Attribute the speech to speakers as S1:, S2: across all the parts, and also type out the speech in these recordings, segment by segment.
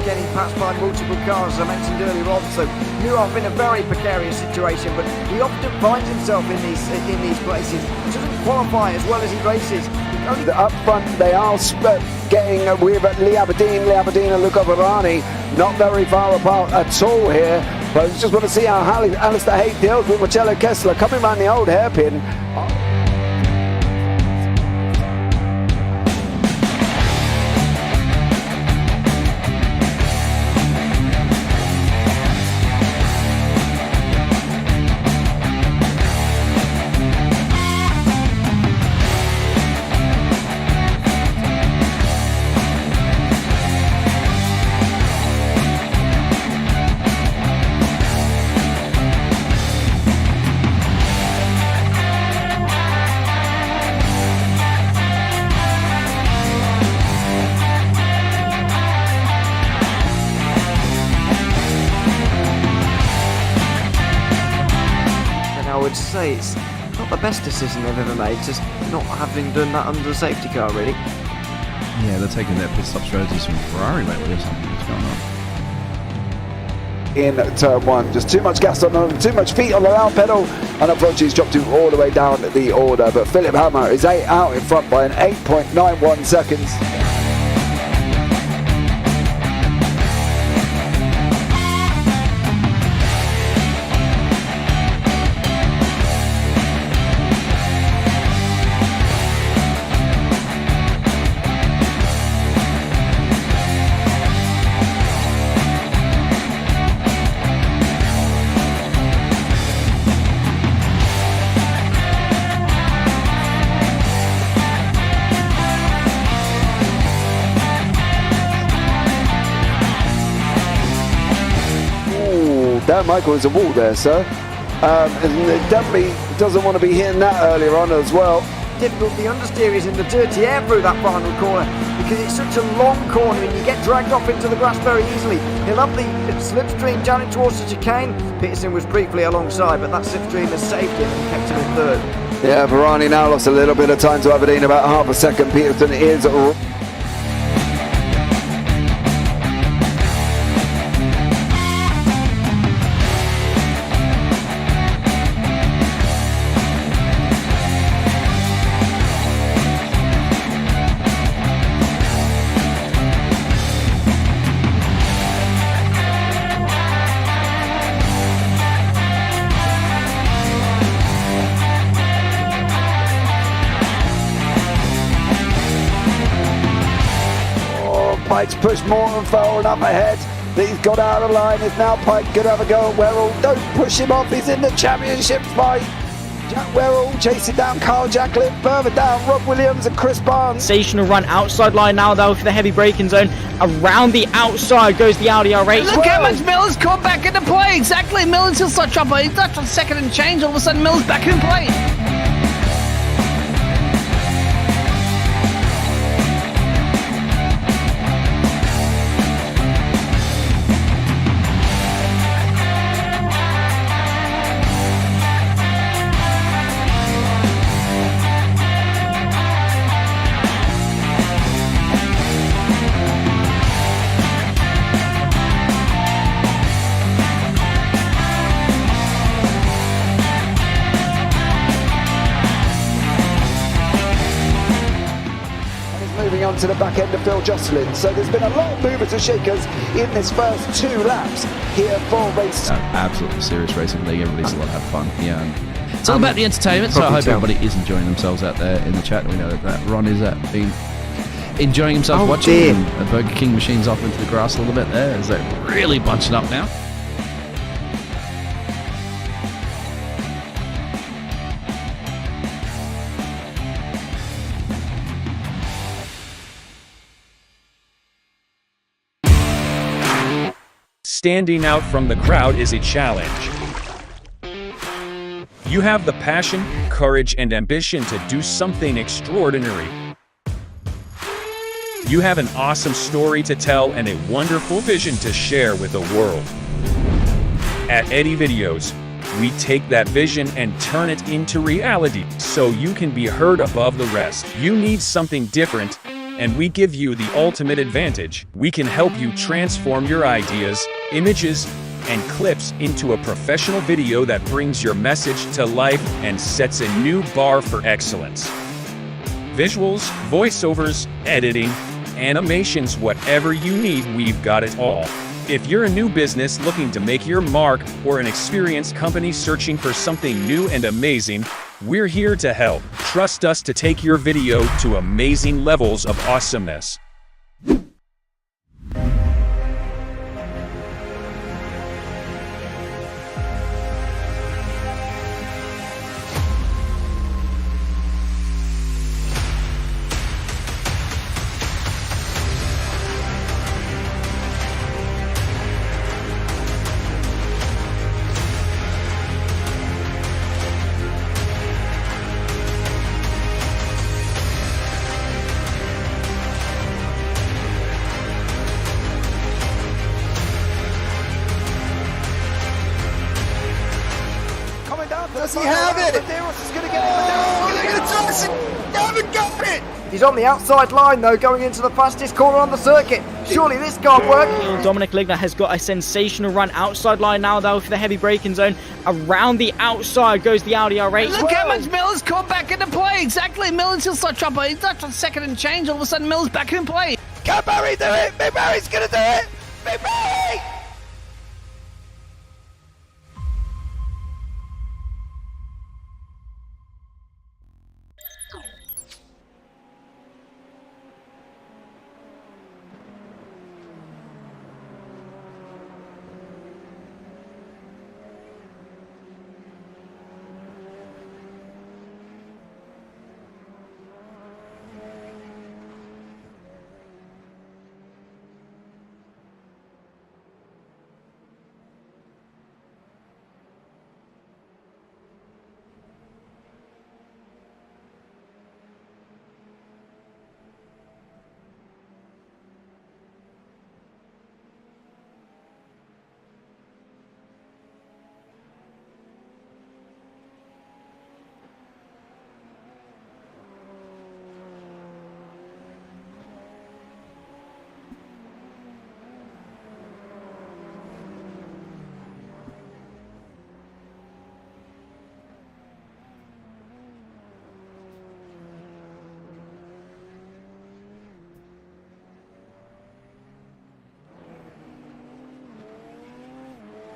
S1: getting passed by multiple cars, as I mentioned earlier on. So Nuoff in a very precarious situation, but he often finds himself in these places. He doesn't qualify as well as he races.
S2: Up front, they are getting with Lee Aberdeen and Luca Varani, not very far apart at all here. But I just want to see how Alistair Hayes deals with Marcello Kessler coming around the old hairpin.
S1: Say it's not the best decision they've ever made, just not having done that under the safety car, really.
S3: Yeah, they're taking their pit stop strategies from Ferrari lately or something. What's going on?
S2: In turn one, just too much gas on them, too much feet on the loud pedal, and approaches dropped him all the way down the order. But Philip Hammer is out in front by an 8.91 seconds. Dan Michael is a wall there, sir. And definitely doesn't want to be hitting that earlier on as well.
S1: Difficult, the understeer is in the dirty air through that final corner because it's such a long corner and you get dragged off into the grass very easily. He'll have the slipstream down towards the chicane. Peterson was briefly alongside, but that slipstream has saved him and kept him in third.
S2: Yeah, Varani now lost a little bit of time to Aberdeen, about half a second. Peterson is Pike's pushed Morton forward up ahead. He's got out of line. It's now Pike going to have a go at Werrell. Don't push him off. He's in the championship fight. Jack Werrell chasing down Carl Jacklin. Further down, Rob Williams and Chris Barnes.
S4: Sensational run outside line now though for the heavy braking zone. Around the outside goes the Audi R8.
S5: Look how much Miller's come back into play. Exactly. Miller's still such up. He's touched on second and change. All of a sudden Miller's back in play.
S2: On to the back end of Phil Jocelyn. So there's been a lot of movers and shakers in this first 2 laps here for race.
S3: Absolutely serious racing league. Everybody's a lot of fun. Yeah, it's all about the entertainment. So I hope everybody is enjoying themselves out there in the chat. We know that Ron is been enjoying himself watching the Burger King machines off into the grass a little bit there as they're really bunching up now.
S6: Standing out from the crowd is a challenge. You have the passion, courage, and ambition to do something extraordinary. You have an awesome story to tell and a wonderful vision to share with the world. At Eddie Videos, we take that vision and turn it into reality so you can be heard above the rest. You need something different, and we give you the ultimate advantage. We can help you transform your ideas, images, and clips into a professional video that brings your message to life and sets a new bar for excellence. Visuals, voiceovers, editing, animations, whatever you need, we've got it all. If you're a new business looking to make your mark or an experienced company searching for something new and amazing, we're here to help. Trust us to take your video to amazing levels of awesomeness.
S2: Does he have it? Medeiros is going to get it. They're going to toss it. They haven't got it.
S1: He's on the outside line though, going into the fastest corner on the circuit. Surely this can't work.
S4: Dominic Ligner has got a sensational run outside line now though for the heavy braking zone. Around the outside goes the Audi R8.
S5: Look how much Miller's caught back into play. Exactly. Miller's still start chopper. He's not on second and change. All of a sudden, Miller's back in play.
S2: Can Barry do it? Big Barry's going to do it. Big Barry!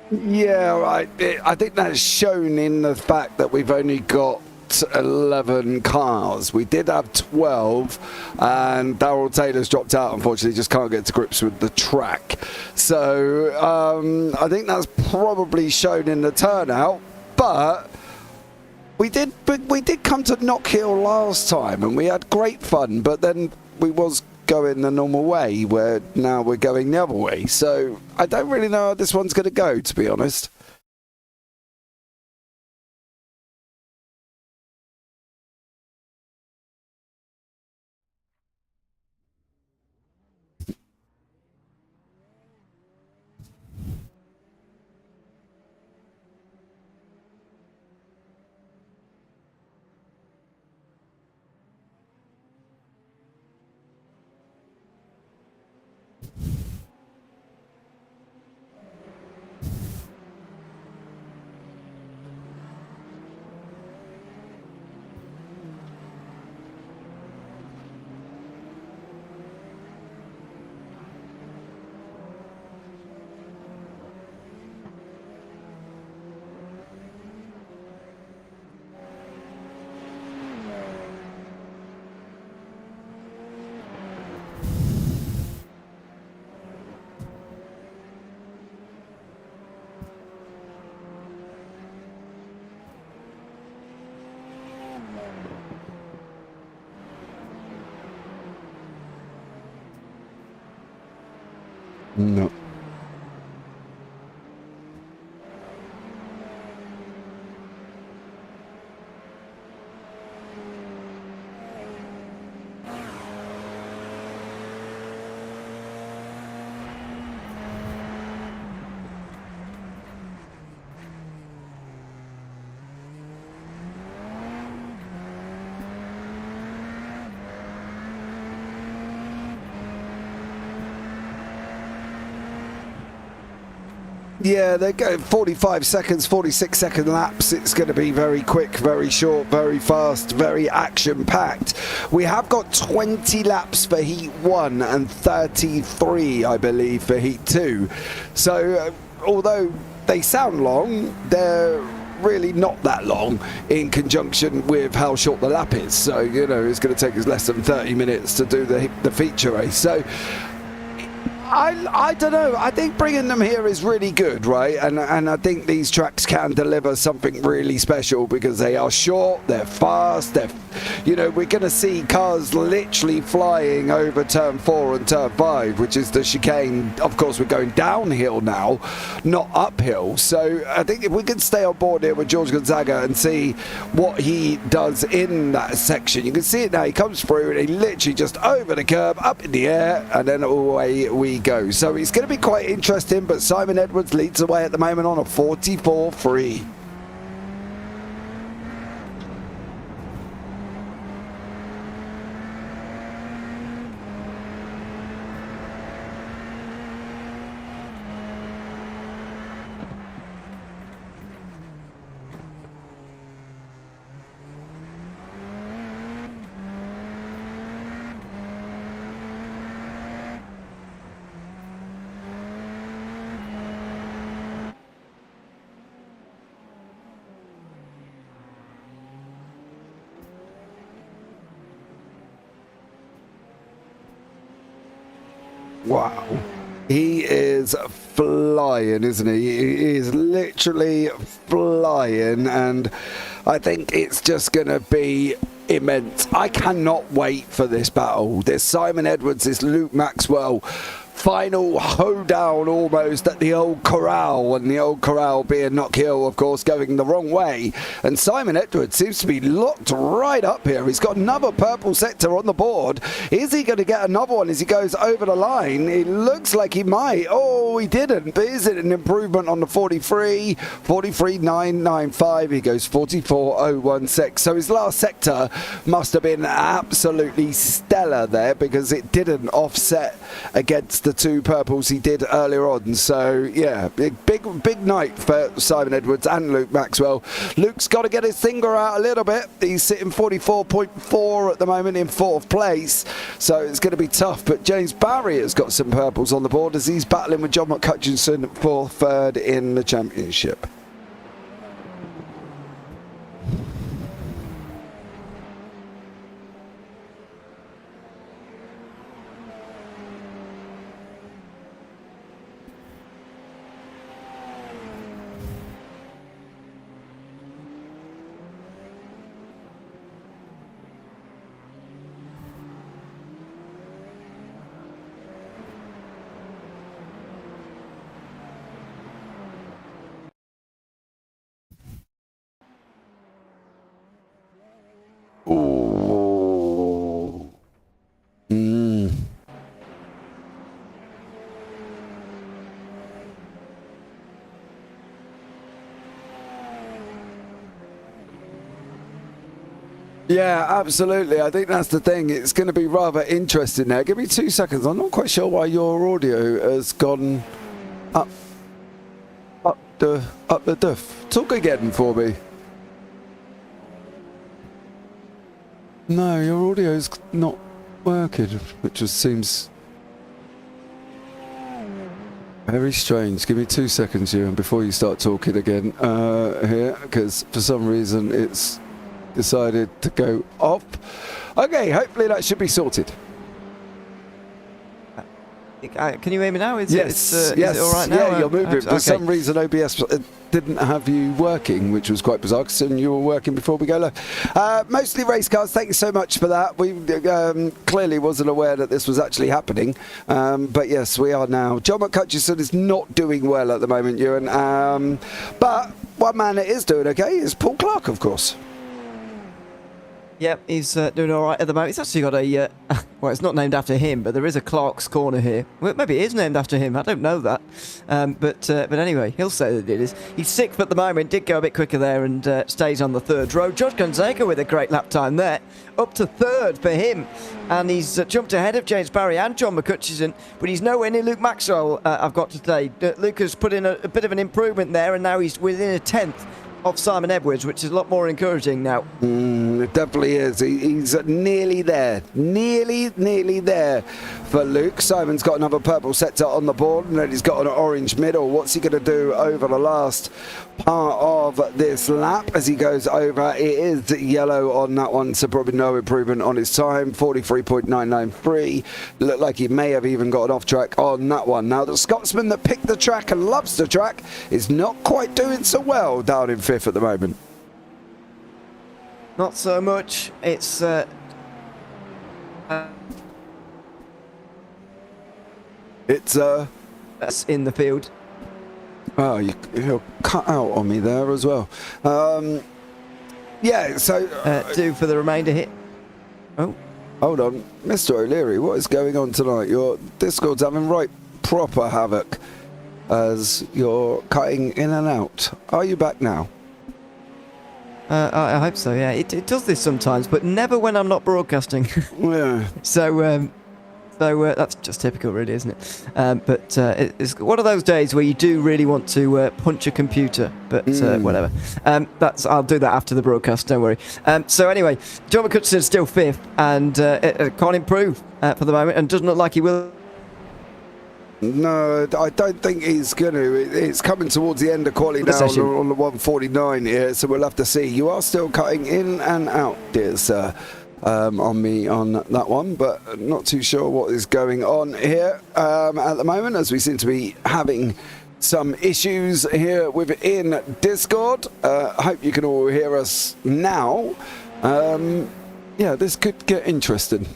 S2: Yeah, right. I think that's shown in the fact that we've only got 11 cars. We did have 12, and Darrell Taylor's dropped out, unfortunately, just can't get to grips with the track. So I think that's probably shown in the turnout, but we did come to Knockhill last time, and we had great fun, but then we was going the normal way, where now we're going the other way. So I don't really know how this one's going to go, to be honest. No. Yeah, they're going 45 seconds, 46-second laps. It's going to be very quick, very short, very fast, very action-packed. We have got 20 laps for Heat 1 and 33, I believe, for Heat 2. So, although they sound long, they're really not that long in conjunction with how short the lap is. So, you know, it's going to take us less than 30 minutes to do the feature race. So, I don't know. I think bringing them here is really good, right? And I think these tracks can deliver something really special because they are short, they're fast, you know, we're going to see cars literally flying over turn 4 and turn 5, which is the chicane. Of course, we're going downhill now, not uphill. So I think if we can stay on board here with George Gonzaga and see what he does in that section, you can see it now. He comes through and he literally just over the curb, up in the air, and then away we go. So it's going to be quite interesting, but Simon Edwards leads the way at the moment on a 44.3. Wow. He is flying, isn't he? He is literally flying, and I think it's just going to be immense. I cannot wait for this battle. There's Simon Edwards, there's Luke Maxwell. Final hoedown almost at the old corral, and the old corral being Knockhill, of course, going the wrong way. And Simon Edwards seems to be locked right up here. He's got another purple sector on the board. Is he going to get another one as he goes over the line? It looks like he might. Oh, he didn't. But is it an improvement on the 43? 43.995. He goes 44.016. So his last sector must have been absolutely stellar there because it didn't offset against the two purples he did earlier on. So yeah, big night for Simon Edwards and Luke Maxwell. Luke's got to get his finger out a little bit. He's sitting 44.4 at the moment in 4th place, so it's going to be tough. But James Barry has got some purples on the board as he's battling with John McCutcheon for 3rd in the championship. Oh. Yeah, absolutely. I think that's the thing. It's going to be rather interesting now. Give me 2 seconds. I'm not quite sure why your audio has gone up the duff. Talk again for me. No, your audio's not working, which just seems very strange. Give me 2 seconds, Ewan, before you start talking again here, because for some reason it's decided to go off. Okay, hopefully that should be sorted.
S1: Can you hear me now?
S2: Yes,
S1: is it all right now?
S2: Yeah, you're moving. For
S1: okay.
S2: some reason, OBS didn't have you working, which was quite bizarre, because you were working before we go live. Mostly race cars, thank you so much for that. We clearly wasn't aware that this was actually happening, but yes, we are now. John McCutcheon is not doing well at the moment, Ewan, but one man that is doing okay is Paul Clark, of course.
S1: Yep, he's doing all right at the moment. He's actually got a well, it's not named after him, but there is a Clark's Corner here. Well, maybe it is named after him. I don't know that. But anyway, he'll say that it is. He's 6th at the moment. Did go a bit quicker there and stays on the 3rd row. Josh Gonzaga with a great lap time there. Up to 3rd for him. And he's jumped ahead of James Barry and John McCutcheon. But he's nowhere near Luke Maxwell, I've got to say. Luke has put in a bit of an improvement there, and now he's within a 10th of Simon Edwards, which is a lot more encouraging now.
S2: It definitely is. He's nearly there. Nearly there for Luke. Simon's got another purple sector on the board, and then he's got an orange middle. What's he going to do over the last part of this lap as he goes over? It is yellow on that one, so probably no improvement on his time. 43.993. Looked like he may have even got an off track on that one. Now, the Scotsman that picked the track and loves the track is not quite doing so well down in 5th at the moment.
S1: Not so much. It's that's in the field.
S2: Oh, you're cut out on me there as well. Yeah, so
S1: Do for the remainder here. Oh,
S2: hold on, Mr. O'Leary, what is going on tonight? Your Discord's having right proper havoc as you're cutting in and out. Are you back now?
S1: I hope so. Yeah, it does this sometimes, but never when I'm not broadcasting.
S2: Yeah.
S1: So that's just typical, really, isn't it? But it's one of those days where you do really want to punch a computer, but whatever. I'll do that after the broadcast. Don't worry. So anyway, John McCutcheon is still 5th and can't improve for the moment, and doesn't look like he will.
S2: No, I don't think he's going to. It's coming towards the end of quality now on the 149 here, so we'll have to see. You are still cutting in and out, dear sir, on me on that one, but not too sure what is going on here at the moment, as we seem to be having some issues here within Discord. Hope you can all hear us now. Yeah, this could get interesting.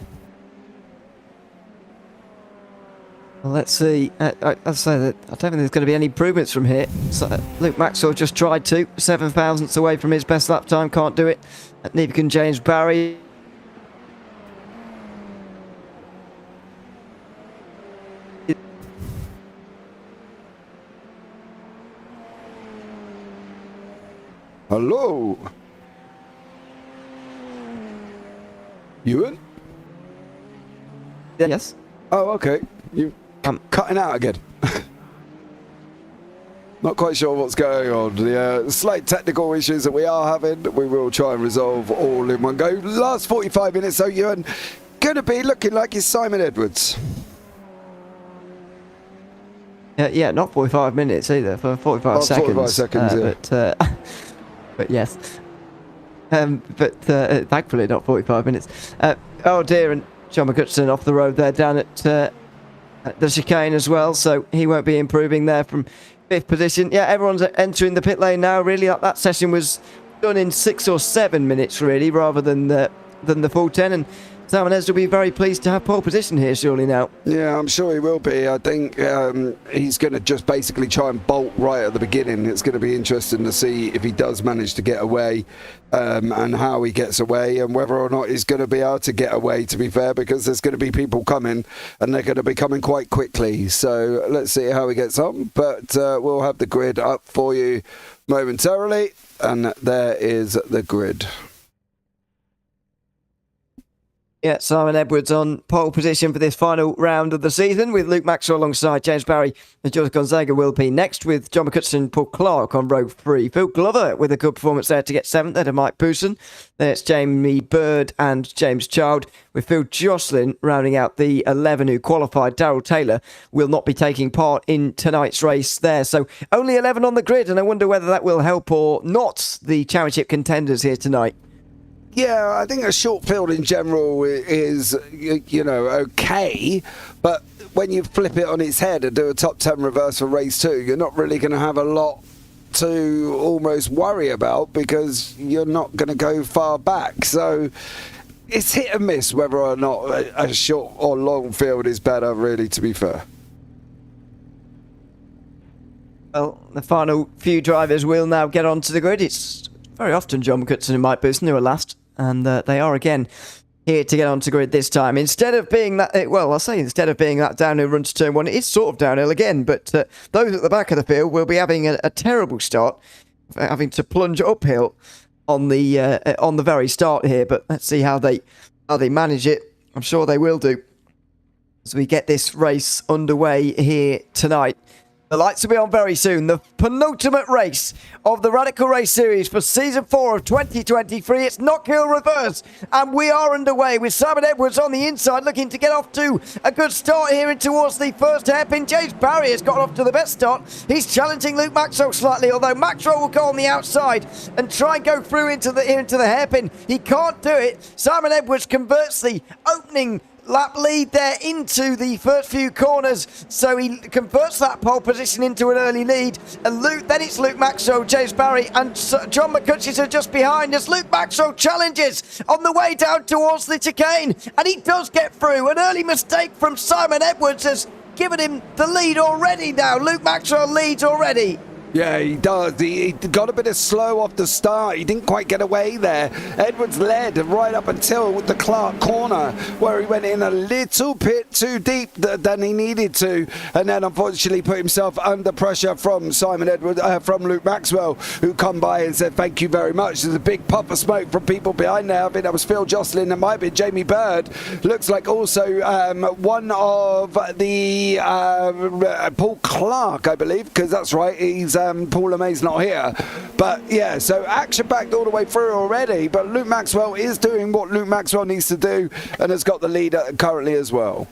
S1: Well, let's see. I'll say that I don't think there's going to be any improvements from here. So Luke Maxwell just tried to. 7 thousandths away from his best lap time. Can't do it. Neither can James Barry.
S2: Hello? Ewan?
S1: Yes.
S2: Oh, okay. You cutting out again. Not quite sure what's going on. The slight technical issues that we are having, we will try and resolve all in one go. Last 45 minutes, so Ewan, going to be looking like it's Simon Edwards.
S1: Yeah, not 45 minutes either, for 45 seconds.
S2: 45 seconds, yeah.
S1: But yes. Thankfully not 45 minutes. Oh dear, and John McCutcheon off the road there down at the chicane as well, so he won't be improving there from 5th position. Yeah, everyone's entering the pit lane now. Really, that session was done in 6 or 7 minutes, really, rather than the full 10. And Simon Edwards will be very pleased to have pole position here, surely now.
S2: Yeah, I'm sure he will be. I think he's going to just basically try and bolt right at the beginning. It's going to be interesting to see if he does manage to get away and how he gets away and whether or not he's going to be able to get away, to be fair, because there's going to be people coming and they're going to be coming quite quickly. So let's see how he gets on. But we'll have the grid up for you momentarily. And there is the grid.
S1: Yeah, Simon Edwards on pole position for this final round of the season, with Luke Maxwell alongside James Barry and George Gonzaga will be next, with John McCutcheon and Paul Clark on row 3. Phil Glover with a good performance there to get 7th, then to Mike Pooson. Then it's Jamie Bird and James Child, with Phil Jocelyn rounding out the 11 who qualified. Darryl Taylor will not be taking part in tonight's race there. So only 11 on the grid, and I wonder whether that will help or not the championship contenders here tonight.
S2: Yeah, I think a short field in general is, you know, okay, but when you flip it on its head and do a top 10 reverse for race 2, you're not really going to have a lot to almost worry about because you're not going to go far back. So it's hit and miss whether or not a short or long field is better, really, to be fair.
S1: Well, the final few drivers will now get onto the grid. It's very often John McCutcheon and Mike Booston who are last, and they are again here to get onto grid this time. Instead of being that, instead of being that downhill run to turn one, it is sort of downhill again, but those at the back of the field will be having a terrible start, having to plunge uphill on the very start here. But let's see how they manage it. I'm sure they will do as we get this race underway here tonight. The lights will be on very soon. The penultimate race of the Radical Race Series for Season 4 of 2023. It's Knockhill Reverse, and we are underway with Simon Edwards on the inside, looking to get off to a good start here and towards the first hairpin. James Barry has got off to the best start. He's challenging Luke Maxwell slightly, although Maxwell will go on the outside and try and go through into the hairpin. He can't do it. Simon Edwards converts the opening lap lead there into the first few corners, so he converts that pole position into an early lead. And then it's Luke Maxwell, James Barry and John McCutcheon are just behind as Luke Maxwell challenges on the way down towards the chicane, and he does get through. An early mistake from Simon Edwards has given him the lead already now. Luke Maxwell leads already.
S2: Yeah, he does. He got a bit of slow off the start. He didn't quite get away there. Edwards led right up until the Clark corner, where he went in a little bit too deep than he needed to, and then unfortunately put himself under pressure from Simon Edwards, from Luke Maxwell, who come by and said thank you very much. There's a big puff of smoke from people behind there. I think that was Phil Jocelyn. There might be Jamie Bird. Looks like also one of the Paul Clark, I believe, because that's right. He's Paul LeMay's not here, but yeah, so action packed all the way through already, but Luke Maxwell is doing what Luke Maxwell needs to do and has got the lead currently as well.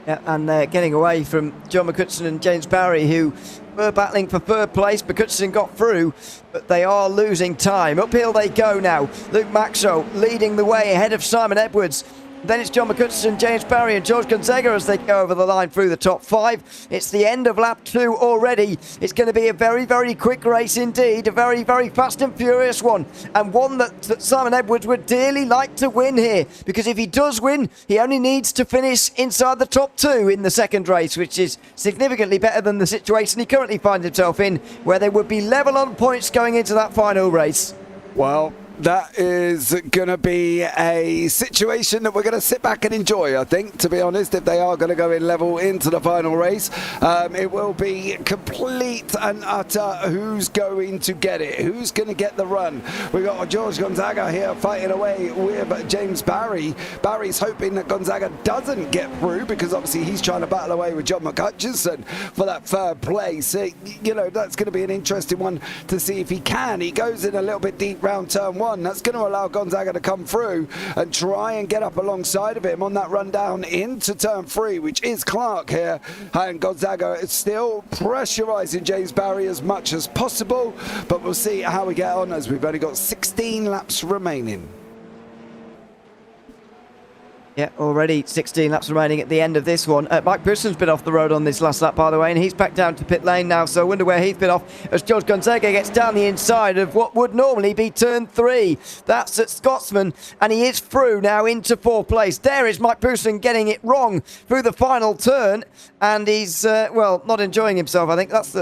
S1: Yeah, and they're getting away from John McCutcheon and James Barry, who were battling for third place. McCutcheon got through, but they are losing time. Uphill they go now. Luke Maxwell leading the way ahead of Simon Edwards. Then it's John McCutcheon, James Barry and George Gonzaga as they go over the line through the top 5. It's the end of lap 2 already. It's going to be a very, very quick race indeed. A very, very fast and furious one. And one that Simon Edwards would dearly like to win here. Because if he does win, he only needs to finish inside the top 2 in the second race, which is significantly better than the situation he currently finds himself in, where they would be level on points going into that final race.
S2: Well, that is going to be a situation that we're going to sit back and enjoy, I think, to be honest. If they are going to go in level into the final race, it will be complete and utter who's going to get it, who's going to get the run. We've got George Gonzaga here fighting away with James Barry. Barry's hoping that Gonzaga doesn't get through, because obviously he's trying to battle away with John McCutcheon for that third place. You know, that's going to be an interesting one to see if he can. He goes in a little bit deep round turn 1. That's going to allow Gonzaga to come through and try and get up alongside of him on that run down into turn 3, which is Clark here. And Gonzaga is still pressurising James Barry as much as possible, but we'll see how we get on as we've only got 16 laps remaining.
S1: Yeah, already 16 laps remaining at the end of this one. Mike Pearson's been off the road on this last lap, by the way, and he's back down to pit lane now, so I wonder where he's been off as George Gonzaga gets down the inside of what would normally be turn 3. That's at Scotsman, and he is through now into 4th place. There is Mike Pearson getting it wrong through the final turn, and he's, not enjoying himself. I think that's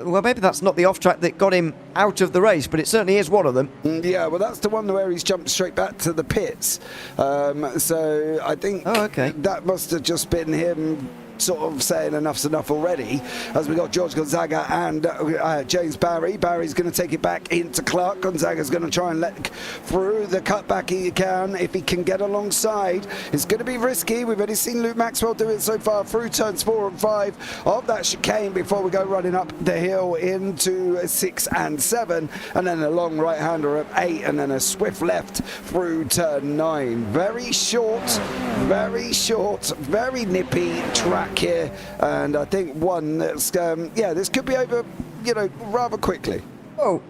S1: maybe that's not the off-track that got him out of the race, but it certainly is one of them.
S2: Yeah, well, that's the one where he's jumped straight back to the pits. So I think that must have just been him sort of saying enough's enough already, as we got George Gonzaga and James Barry. Barry's going to take it back into Clark. Gonzaga's going to try and let through the cutback he can. If he can get alongside, it's going to be risky. We've already seen Luke Maxwell do it so far through turns 4 and 5 of that chicane before we go running up the hill into 6 and 7, and then a long right-hander at 8, and then a swift left through turn 9. Very short, very nippy track here, and I think one that's this could be over, rather quickly.
S1: Oh,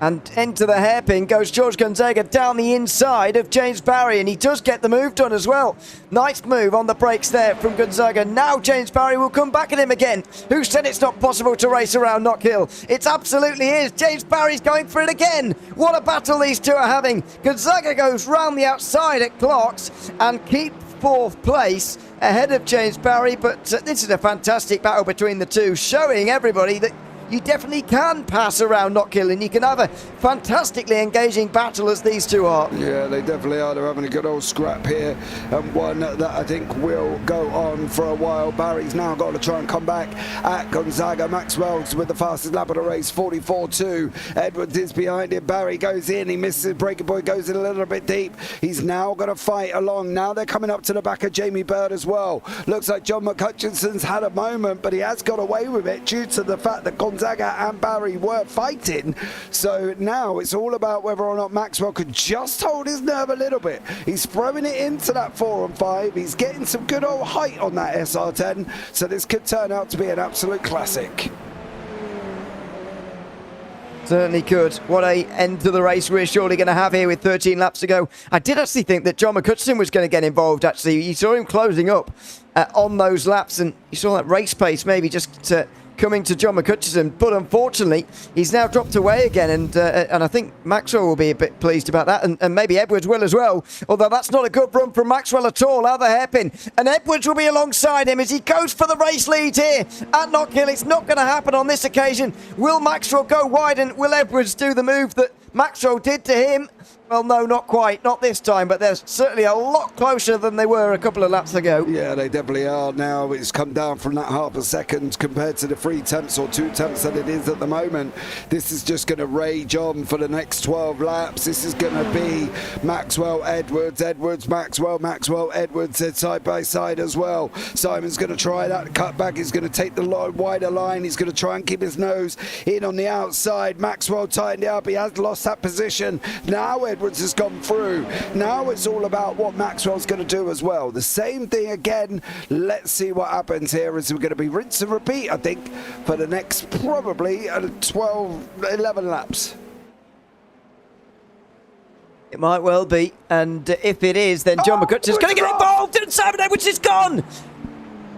S1: and into the hairpin goes George Gonzaga down the inside of James Barry, and he does get the move done as well. Nice move on the brakes there from Gonzaga. Now James Barry will come back at him again. Who said it's not possible to race around Knockhill? It absolutely is. James Barry's going for it again. What a battle these two are having. Gonzaga goes round the outside at Clark's and keeps 4th place ahead of James Barry, but this is a fantastic battle between the two, showing everybody that you definitely can pass around Knockhill and you can have a fantastically engaging battle as these two are.
S2: Yeah, they definitely are. They're having a good old scrap here, and one that I think will go on for a while. Barry's now got to try and come back at Gonzaga. Maxwell's with the fastest lap of the race, 44.2. Edwards is behind him. Barry goes in, he misses. Breaker Boy goes in a little bit deep. He's now got to fight along. Now they're coming up to the back of Jamie Bird as well. Looks like John McCutcheon's had a moment, but he has got away with it due to the fact that Gonzaga and Barry were fighting. So now it's all about whether or not Maxwell could just hold his nerve a little bit. He's throwing it into that 4 and 5. He's getting some good old height on that SR10. So this could turn out to be an absolute classic.
S1: Certainly could. What a end to the race we're surely going to have here with 13 laps to go. I did actually think that John McCutcheon was going to get involved, actually. You saw him closing up on those laps, and you saw that race pace maybe just coming to John McCutcheon, but unfortunately he's now dropped away again, and I think Maxwell will be a bit pleased about that, and maybe Edwards will as well, although that's not a good run from Maxwell at all. Out the hairpin, and Edwards will be alongside him as he goes for the race lead here at Knockhill. It's not going to happen on this occasion. Will Maxwell go wide, and will Edwards do the move that Maxwell did to him? Well, no, not quite. Not this time, but they're certainly a lot closer than they were a couple of laps ago.
S2: Yeah, they definitely are now. It's come down from that half a second compared to the 3 tenths or 2 tenths that it is at the moment. This is just going to rage on for the next 12 laps. This is going to be Maxwell, Edwards, Edwards, Maxwell, Maxwell, Edwards side by side as well. Simon's going to try that cutback. He's going to take the wider line. He's going to try and keep his nose in on the outside. Maxwell tightened it up. He has lost that position. Now Edwards has gone through. Now it's all about what Maxwell's going to do as well. The same thing again. Let's see what happens here, as we're going to be rinse and repeat, I think, for the next probably 12, 11 laps.
S1: It might well be, and if it is, then John McCutcheon's going to get involved, and Simon Edwards is gone.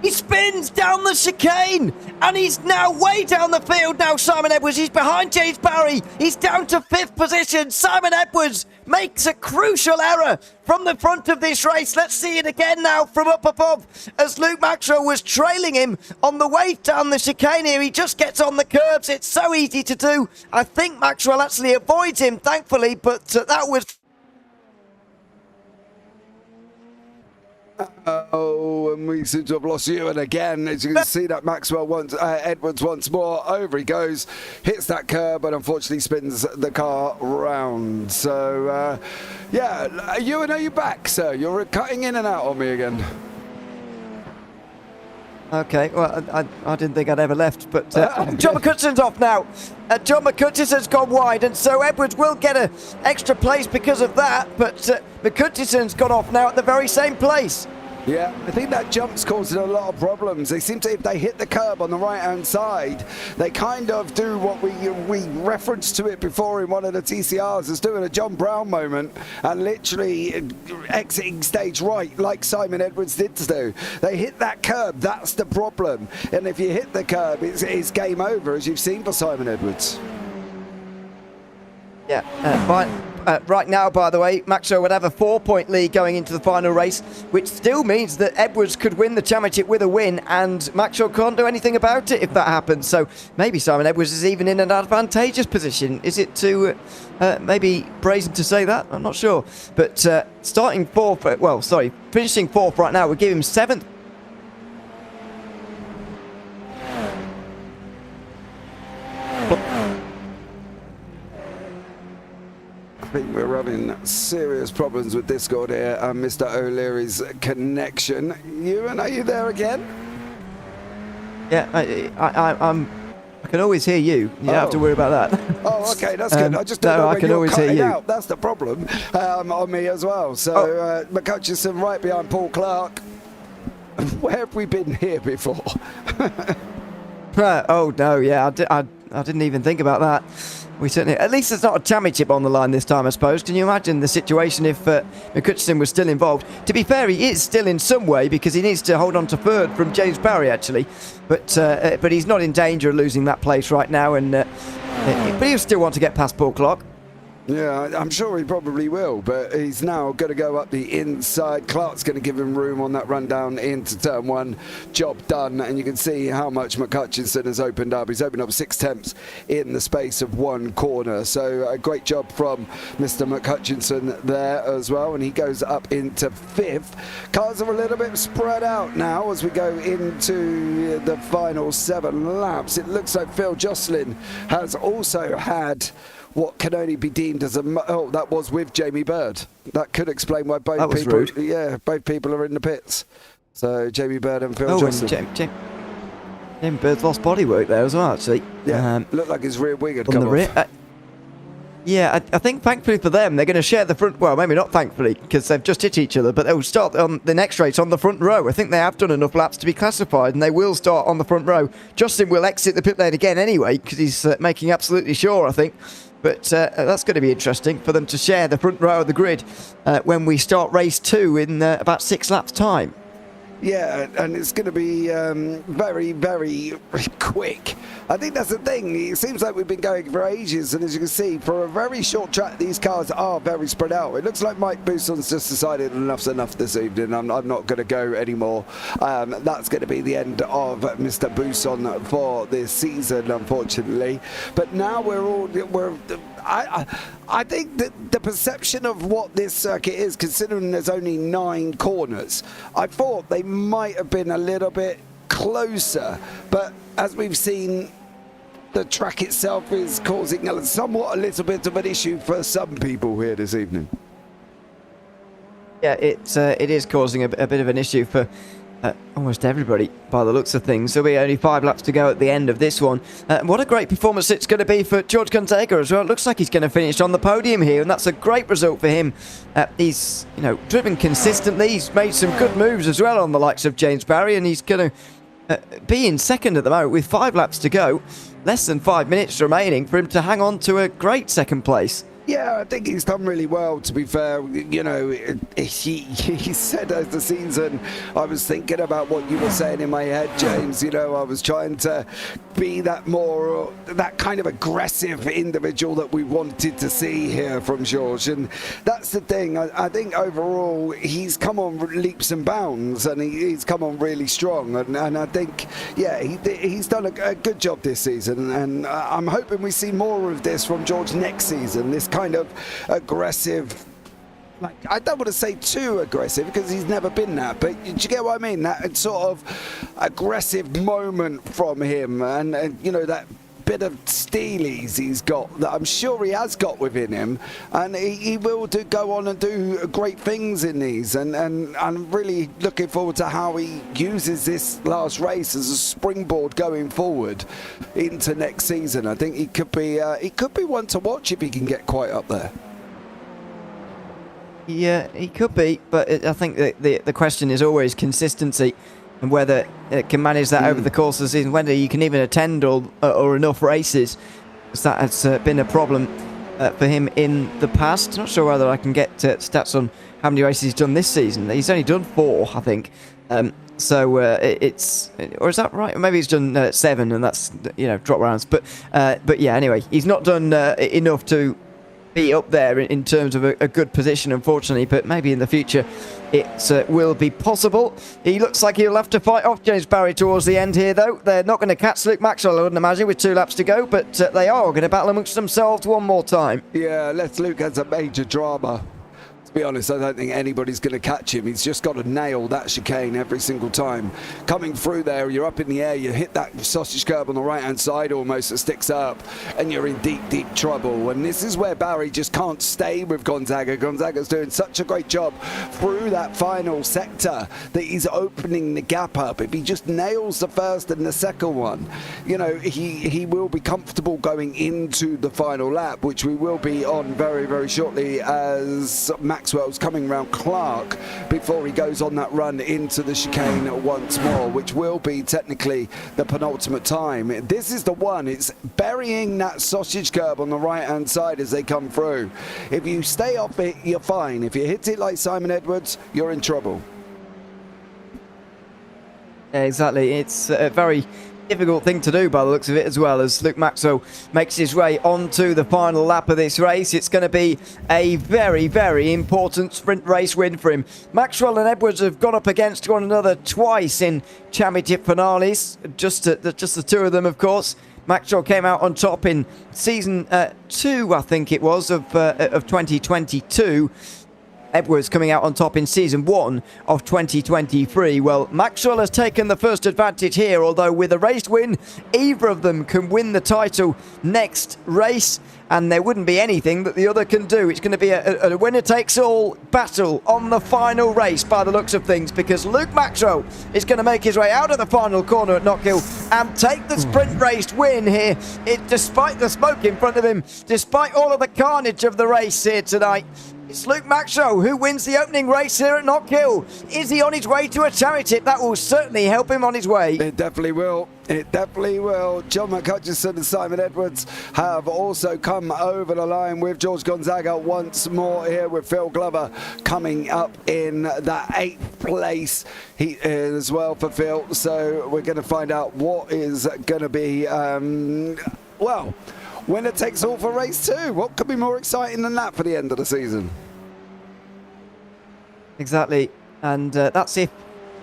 S1: He spins down the chicane, and he's now way down the field now, Simon Edwards. He's behind James Barry. He's down to 5th position. Simon Edwards makes a crucial error from the front of this race. Let's see it again now from up above, as Luke Maxwell was trailing him on the way down the chicane here. He just gets on the curbs. It's so easy to do. I think Maxwell actually avoids him, thankfully, but that was...
S2: Oh, and we seem to have lost you. And again, as you can see, that Maxwell Edwards once more. Over he goes, hits that curb, and unfortunately spins the car round. So, yeah, Ewan, are you back, sir? You're cutting in and out on me again.
S1: Okay, well, I didn't think I'd ever left, but John McCutcheon's off now. John McCutcheon's gone wide, and so Edwards will get an extra place because of that, but McCutcheon's gone off now at the very same place.
S2: Yeah, I think that jump's causing a lot of problems. They seem to, if they hit the curb on the right-hand side, they kind of do what we referenced to it before in one of the TCRs as doing a John Brown moment and literally exiting stage right like Simon Edwards did do. They hit that curb, that's the problem. And if you hit the curb, it's game over, as you've seen for Simon Edwards.
S1: Yeah, right now, by the way, Maxwell would have a 4-point lead going into the final race, which still means that Edwards could win the championship with a win, and Maxwell can't do anything about it if that happens. So maybe Simon Edwards is even in an advantageous position. Is it too maybe brazen to say that? I'm not sure. But finishing 4th right now would give him 7th.
S2: I think we're having serious problems with Discord here and Mr. O'Leary's connection. Ewan, are you there again?
S1: Yeah, I can always hear you. You don't have to worry about that.
S2: Oh, okay, that's good. I just don't know when you're cutting out. That's the problem on me as well. So McCutcheon right behind Paul Clark. Where have we been here before?
S1: Oh no, yeah, I didn't even think about that. We certainly, at least there's not a championship on the line this time, I suppose. Can you imagine the situation if McCutcheon was still involved? To be fair, he is still in some way because he needs to hold on to 3rd from James Barry, actually. But he's not in danger of losing that place right now, and but he'll still want to get past Paul Clark.
S2: Yeah, I'm sure he probably will, but he's now going to go up the inside. Clark's going to give him room on that run down into turn one. Job done, and you can see how much McHutchinson has opened up. He's opened up 6 temps in the space of 1 corner, so a great job from Mr. McHutchinson there as well, and he goes up into 5th. Cars are a little bit spread out now as we go into the final 7 laps. It looks like Phil Jocelyn has also had what can only be deemed as that was with Jamie Bird. That could explain why both people.
S1: Rude.
S2: Yeah, both people are in the pits. So Jamie Bird and Phil Johnson.
S1: Jamie Bird's lost bodywork there as well, actually.
S2: Yeah, looked like his rear wing had
S1: on
S2: come
S1: the rear.
S2: off.
S1: Yeah, I think thankfully for them, they're going to share the front. Well, maybe not thankfully, because they've just hit each other, but they'll start on the next race on the front row. I think they have done enough laps to be classified, and they will start on the front row. Justin will exit the pit lane again anyway, because he's making absolutely sure, I think. But that's going to be interesting for them to share the front row of the grid when we start race 2 in about 6 laps' time.
S2: Yeah, and it's going to be very, very quick. I think that's the thing. It seems like we've been going for ages, and as you can see, for a very short track, these cars are very spread out. It looks like Mike Bouson's just decided enough's enough this evening. I'm not going to go anymore. That's going to be the end of Mr. Bousson for this season, unfortunately. But now I think that the perception of what this circuit is, considering there's only 9 corners, I thought they might have been a little bit closer, but as we've seen, the track itself is causing a little bit of an issue for some people here this evening.
S1: Yeah, it is causing a bit of an issue for almost everybody by the looks of things. There'll be only 5 laps to go at the end of this one. What a great performance it's going to be for George Contega as well. It looks like he's going to finish on the podium here, and that's a great result for him. He's driven consistently. He's made some good moves as well on the likes of James Barry, and he's going to be in second at the moment with 5 laps to go. Less than 5 minutes remaining for him to hang on to a great second place.
S2: Yeah, I think he's done really well, to be fair. He said as the season, I was thinking about what you were saying in my head, James. I was trying to be that kind of aggressive individual that we wanted to see here from George. And that's the thing. I think overall, he's come on leaps and bounds, and he's come on really strong. And I think, yeah, he's done a good job this season. And I'm hoping we see more of this from George next season. This kind of aggressive, I don't want to say too aggressive because he's never been that, but do you get what I mean? That sort of aggressive moment from him, and that bit of steelies he's got that I'm sure he has got within him, and he will go on and do great things in these, and I'm really looking forward to how he uses this last race as a springboard going forward into next season. I think he could be one to watch if he can get quite up there. Yeah,
S1: he could be, but I think that the question is always consistency, and whether it can manage that over the course of the season, whether you can even attend or enough races, because that has been a problem for him in the past. Not sure whether I can get stats on how many races he's done this season. He's only done 4, I think. So it's, or is that right? Maybe he's done 7, and that's drop rounds. But yeah, anyway, he's not done enough to be up there in terms of a good position, unfortunately, but maybe in the future it will be possible. He looks like he'll have to fight off James Barry towards the end here, though. They're not going to catch Luke Maxwell, I wouldn't imagine, with 2 laps to go, but they are going to battle amongst themselves one more time.
S2: Yeah, unless Luke has a major drama. To be honest, I don't think anybody's going to catch him. He's just got to nail that chicane every single time. Coming through there, you're up in the air, you hit that sausage curb on the right-hand side almost that sticks up, and you're in deep, deep trouble. And this is where Barry just can't stay with Gonzaga. Gonzaga's doing such a great job through that final sector that he's opening the gap up. If he just nails the first and the second one, he will be comfortable going into the final lap, which we will be on very, very shortly, as Maxwell's coming round Clark before he goes on that run into the chicane once more, which will be technically the penultimate time. This is the one. It's burying that sausage curb on the right-hand side as they come through. If you stay off it, you're fine. If you hit it like Simon Edwards, you're in trouble.
S1: Yeah, exactly. It's very difficult thing to do by the looks of it as well, as Luke Maxwell makes his way onto the final lap of this race. It's going to be a very, very important sprint race win for him. Maxwell and Edwards have gone up against one another twice in championship finales, just the two of them, of course. Maxwell came out on top in season 2, I think it was, of 2022. Edwards coming out on top in season 1 of 2023. Well, Maxwell has taken the first advantage here, although with a race win, either of them can win the title next race, and there wouldn't be anything that the other can do. It's going to be a winner-takes-all battle on the final race by the looks of things, because Luke Maxwell is going to make his way out of the final corner at Knockhill and take the sprint race win here, despite the smoke in front of him, despite all of the carnage of the race here tonight. It's Luke Maxwell who wins the opening race here at Knockhill. Is he on his way to a championship? That will certainly help him on his way.
S2: It definitely will. It definitely will. John McHutchison and Simon Edwards have also come over the line with George Gonzaga once more here, with Phil Glover coming up in that 8th place as well for Phil. So we're going to find out what is going to be, well, winner takes all for race 2. What could be more exciting than that for the end of the season?
S1: Exactly, and that's if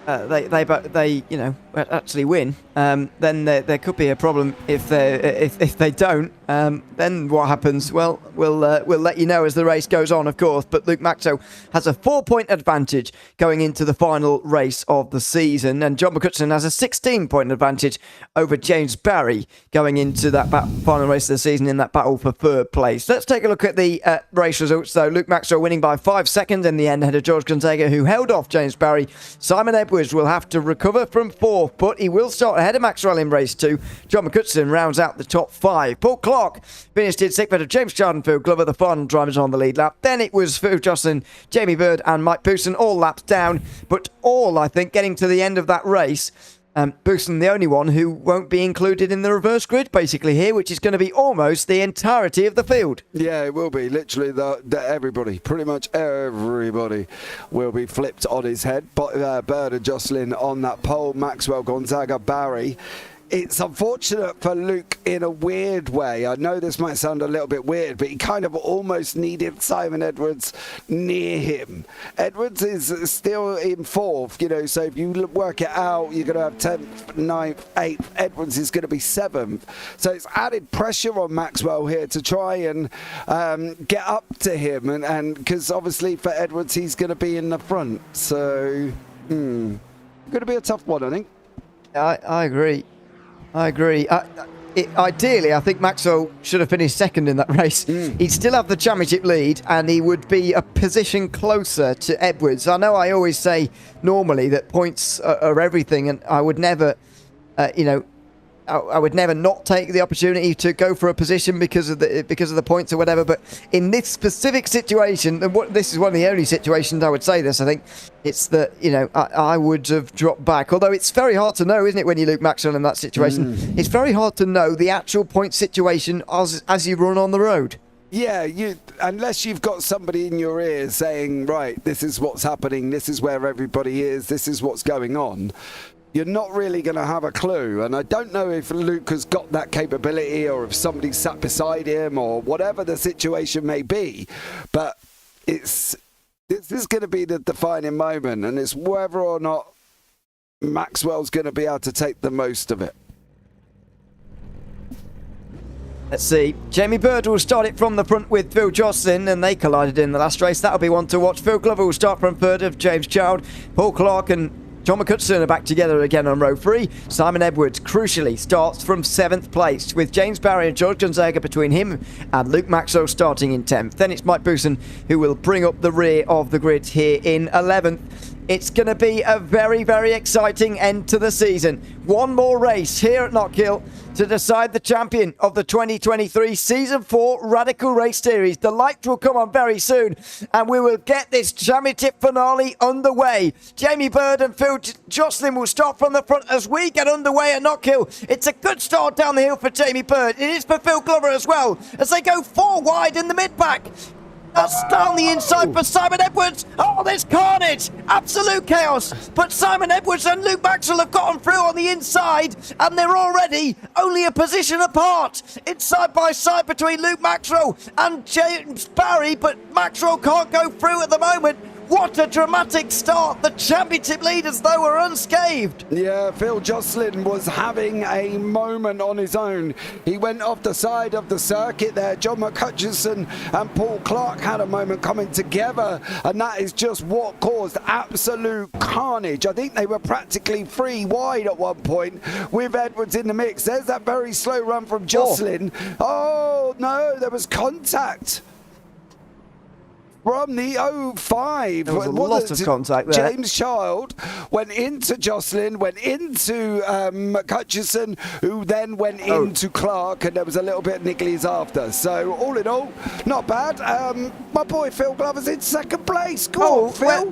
S1: they you know, actually win. Then there could be a problem if they don't. Then what happens? Well, we'll let you know as the race goes on, of course. But Luke Maxwell has a 4-point advantage going into the final race of the season, and John McHutchison has a 16-point advantage over James Barry going into that final race of the season in that battle for 3rd place. Let's take a look at the race results, though. Luke Maxwell winning by 5 seconds in the end ahead of George Gonzaga, who held off James Barry. Simon Edwards will have to recover from 4th, but he will start ahead of Maxwell in race 2. John McHutchison rounds out the top 5. Paul Clark finished in 6th ahead of James Chard and Phil Glover, the final drivers on the lead lap. Then it was Phil Jocelyn, Jamie Bird and Mike Bousson, all laps down, but all, I think, getting to the end of that race. Bousson, the only one who won't be included in the reverse grid, basically, here, which is going to be almost the entirety of the field.
S2: Yeah, it will be. Literally, everybody, pretty much everybody, will be flipped on his head. But Bird and Jocelyn on that pole, Maxwell, Gonzaga, Barry. It's unfortunate for Luke in a weird way. I know this might sound a little bit weird, but he kind of almost needed Simon Edwards near him. Edwards is still in 4th, you know, so if you work it out, you're going to have 10th, 9th, 8th. Edwards is going to be 7th. So it's added pressure on Maxwell here to try and get up to him. And because obviously for Edwards, he's going to be in the front. So, going to be a tough one, I think.
S1: I agree. Ideally, I think Maxwell should have finished 2nd in that race. He'd still have the championship lead, and he would be a position closer to Edwards. I know I always say normally that points are everything, and I would never, I would never not take the opportunity to go for a position because of the points or whatever. But in this specific situation, and this is one of the only situations I would say this, I think it's that, you know, I would have dropped back. Although it's very hard to know, isn't it, when you Luke Maxwell in that situation? It's very hard to know the actual point situation as you run on the road.
S2: Yeah, unless you've got somebody in your ear saying, right, this is what's happening, this is where everybody is, this is what's going on, you're not really going to have a clue. And I don't know if Luke has got that capability, or if somebody sat beside him, or whatever the situation may be. But this is going to be the defining moment, and it's whether or not Maxwell's going to be able to take the most of it.
S1: Let's see. Jamie Bird will start it from the front with Phil Jocelyn, and they collided in the last race. That'll be one to watch. Phil Glover will start from 3rd of James Chard. Paul Clark and John McHutchison are back together again on row 3. Simon Edwards, crucially, starts from 7th place, with James Barry and George Gonzaga between him and Luke Maxwell starting in 10th. Then it's Mike Bousson who will bring up the rear of the grid here in 11th. It's going to be a very, very exciting end to the season. One more race here at Knockhill to decide the champion of the 2023 Season 4 Radical Race Series. The lights will come on very soon, and we will get this championship finale underway. Jamie Bird and Phil Jocelyn will start from the front as we get underway at Knockhill. It's a good start down the hill for Jamie Bird. It is for Phil Glover as well, as they go 4 wide in the mid-pack. That's down the inside for Simon Edwards. Oh, there's carnage. Absolute chaos. But Simon Edwards and Luke Maxwell have gotten through on the inside, and they're already only a position apart. It's side by side between Luke Maxwell and James Barry, but Maxwell can't go through at the moment. What a dramatic start. The championship leaders, though, were unscathed.
S2: Yeah, Phil Jocelyn was having a moment on his own. He went off the side of the circuit there. John McHutchison and Paul Clark had a moment coming together, and that is just what caused absolute carnage. I think they were practically 3 wide at one point with Edwards in the mix. There's that very slow run from Jocelyn. Oh no, there was contact from the 05.
S1: There was a lot of contact there.
S2: James Child went into Jocelyn, went into McHutchison, who then went into Clark, and there was a little bit of nigglies after. So all in all, not bad. My boy Phil Glover's in second place. Go on, Phil.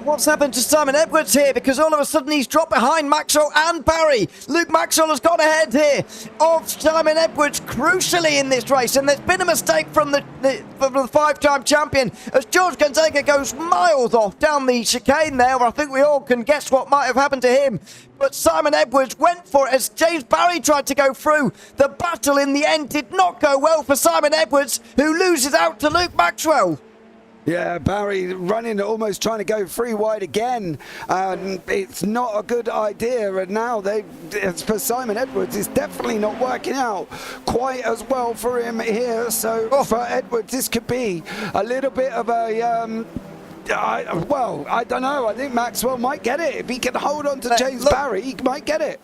S1: What's happened to Simon Edwards here? Because all of a sudden he's dropped behind Maxwell and Barry. Luke Maxwell has gone ahead here of Simon Edwards crucially in this race, and there's been a mistake from the 5-time champion as George Gonzaga goes miles off down the chicane there. I think we all can guess what might have happened to him. But Simon Edwards went for it as James Barry tried to go through. The battle in the end did not go well for Simon Edwards, who loses out to Luke Maxwell.
S2: Yeah, Barry running, almost trying to go 3 wide again, and it's not a good idea. And now for Simon Edwards, it's definitely not working out quite as well for him here. So for Edwards, this could be a little bit of a well, I don't know. I think Maxwell might get it if he can hold on to James Barry. He might get it.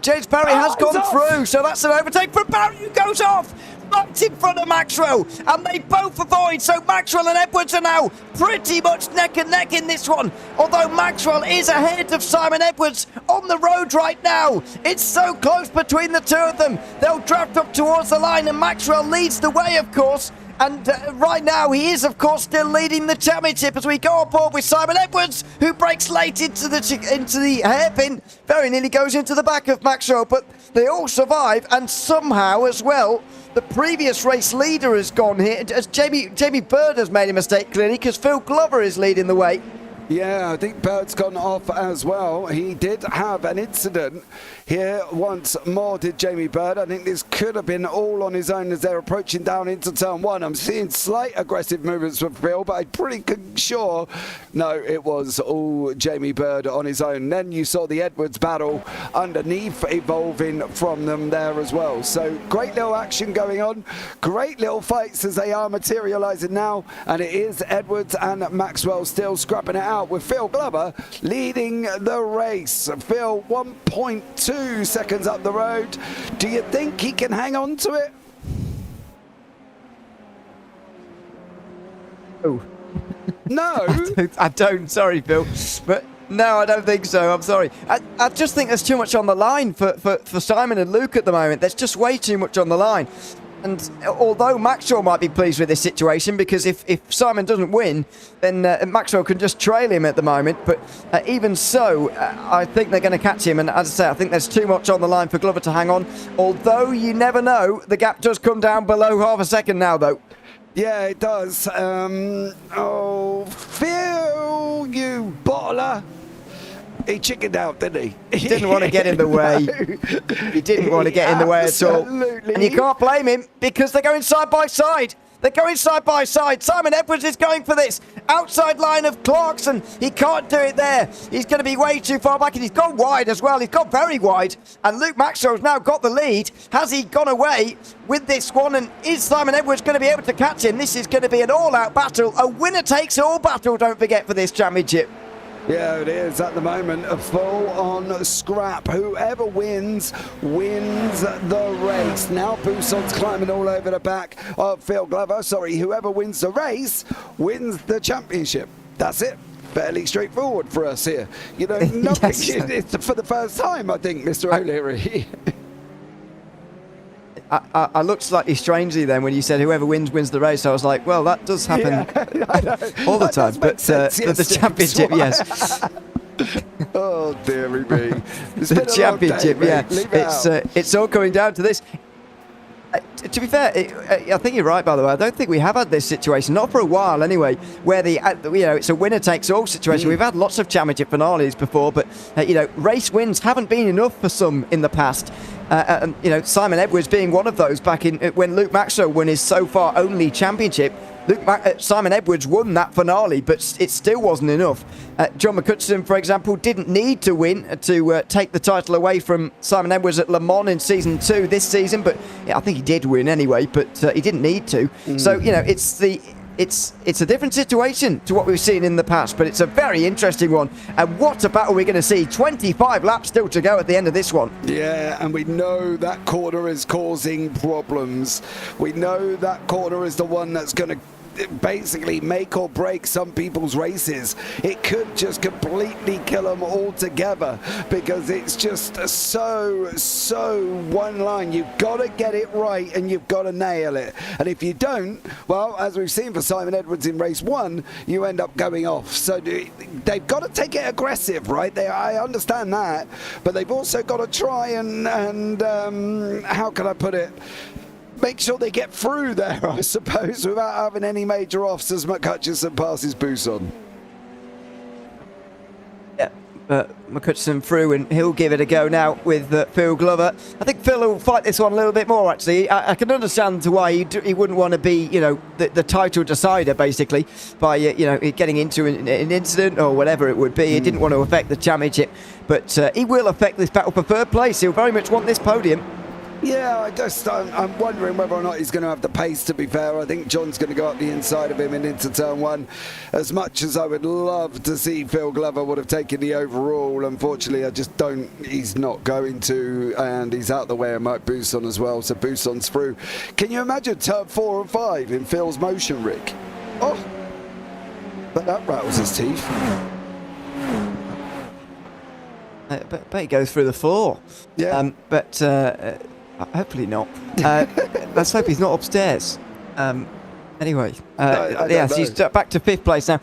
S1: James Barry has gone through, so that's an overtake for Barry, who goes off right in front of Maxwell, and they both avoid. So Maxwell and Edwards are now pretty much neck and neck in this one, although Maxwell is ahead of Simon Edwards on the road right now. It's so close between the two of them. They'll draft up towards the line, and Maxwell leads the way, of course. And right now, he is, of course, still leading the championship as we go aboard with Simon Edwards, who breaks late into the hairpin. Very nearly goes into the back of Maxwell, but they all survive. And somehow, as well, the previous race leader has gone here, as Jamie Bird has made a mistake, clearly, because Phil Glover is leading the way.
S2: Yeah, I think Bird's gone off as well. He did have an incident here once more, did Jamie Bird. I think this could have been all on his own as they're approaching down into turn 1. I'm seeing slight aggressive movements from Phil, but I'm pretty sure, no, it was all Jamie Bird on his own. Then you saw the Edwards battle underneath evolving from them there as well. So great little action going on. Great little fights as they are materialising now. And it is Edwards and Maxwell still scrapping it out, with Phil Glover leading the race. Phil 1.2 seconds up the road. Do you think he can hang on to it?
S1: Oh.
S2: No.
S1: I don't. Sorry, Phil. But no, I don't think so. I'm sorry. I just think there's too much on the line for Simon and Luke at the moment. There's just way too much on the line. And although Maxwell might be pleased with this situation, because if Simon doesn't win, then Maxwell can just trail him at the moment. But even so, I think they're going to catch him. And as I say, I think there's too much on the line for Glover to hang on. Although you never know, the gap does come down below half a second now, though.
S2: Yeah, it does. Oh, Phil, you bottler. He chickened out, didn't he?
S1: He didn't want to get in the way. He didn't want to get in the way at all. And you can't blame him, because they're going side by side. They're going side by side. Simon Edwards is going for this outside line of Clarkson. He can't do it there. He's going to be way too far back, and he's gone wide as well. He's gone very wide. And Luke Maxwell's now got the lead. Has he gone away with this one? And is Simon Edwards going to be able to catch him? This is going to be an all-out battle. A winner-takes-all battle, don't forget, for this championship.
S2: Yeah, it is at the moment a full-on scrap. Whoever wins the race. Now Bousson's climbing all over the back of Phil Glover. Sorry, whoever wins the race wins the championship. That's it. Fairly straightforward for us here. You know, nothing.
S1: Yes.
S2: It's for the first time, I think, Mr. O'Leary.
S1: I looked slightly strangely then when you said whoever wins the race. I was like, well, that does happen all the time. But the championship, yes.
S2: Oh, dearie me.
S1: The championship, yeah. It's all coming down to this. To be fair, I think you're right, by the way. I don't think we have had this situation, not for a while anyway, where it's a winner-takes-all situation. We've had lots of championship finales before, but, race wins haven't been enough for some in the past. And, Simon Edwards being one of those back in when Luke Maxwell won his so-far only championship. Simon Edwards won that finale, but it still wasn't enough. John McCutcheon, for example, didn't need to win to take the title away from Simon Edwards at Le Mans in season 2 this season, but I think he did win anyway, but he didn't need to. So, it's a different situation to what we've seen in the past, but it's a very interesting one. And what a battle we're going to see. 25 laps still to go at the end of this one.
S2: Yeah, and we know that corner is causing problems. We know that corner is the one that's going to basically make or break some people's races. It could just completely kill them altogether because it's just so one line. You've got to get it right and you've got to nail it, and if you don't, well, as we've seen for Simon Edwards in race 1, you end up going off. So they've got to take it aggressive, right? I understand that, but they've also got to try and how can I put it, make sure they get through there, I suppose, without having any major offs as McCutcheon passes Buisson.
S1: Yeah, McCutcheon through, and he'll give it a go now with Phil Glover. I think Phil will fight this one a little bit more, actually. I can understand why he wouldn't want to be, the title decider, basically, by, getting into an incident or whatever it would be. He didn't want to affect the championship, but he will affect this battle for third place. He'll very much want this podium.
S2: Yeah, I'm wondering whether or not he's going to have the pace, to be fair. I think John's going to go up the inside of him and into turn 1. As much as I would love to see Phil Glover would have taken the overall, unfortunately, I just don't. He's not going to, and he's out the way of Mike Buisson as well, so Buisson's through. Can you imagine turn 4 and 5 in Phil's motion rig? Oh, but that rattles his teeth.
S1: But he goes through the floor.
S2: Yeah.
S1: Hopefully not. Let's hope he's not upstairs. Anyway, yes, he's back to 5th place now.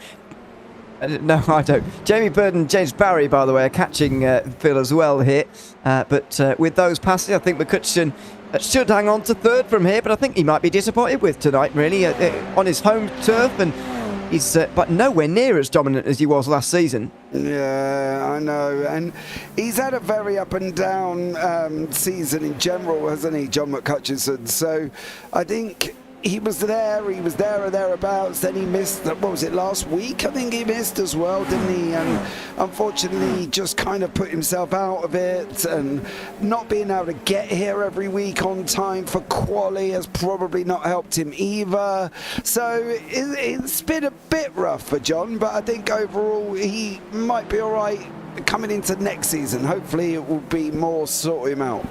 S1: No, I don't. Jamie Bird and James Barry, by the way, are catching Phil as well here. But with those passes, I think McCutcheon should hang on to 3rd from here, but I think he might be disappointed with tonight, really, on his home turf, and he's but nowhere near as dominant as he was last season.
S2: Yeah, I know, and he's had a very up and down season in general, hasn't he, John McCutcheon? So I think he was there or thereabouts. Then he missed, what was it, last week? I think he missed as well, didn't he? And unfortunately, he just kind of put himself out of it, and not being able to get here every week on time for quali has probably not helped him either. So it's been a bit rough for John, but I think overall he might be all right coming into next season. Hopefully it will be more sort him out.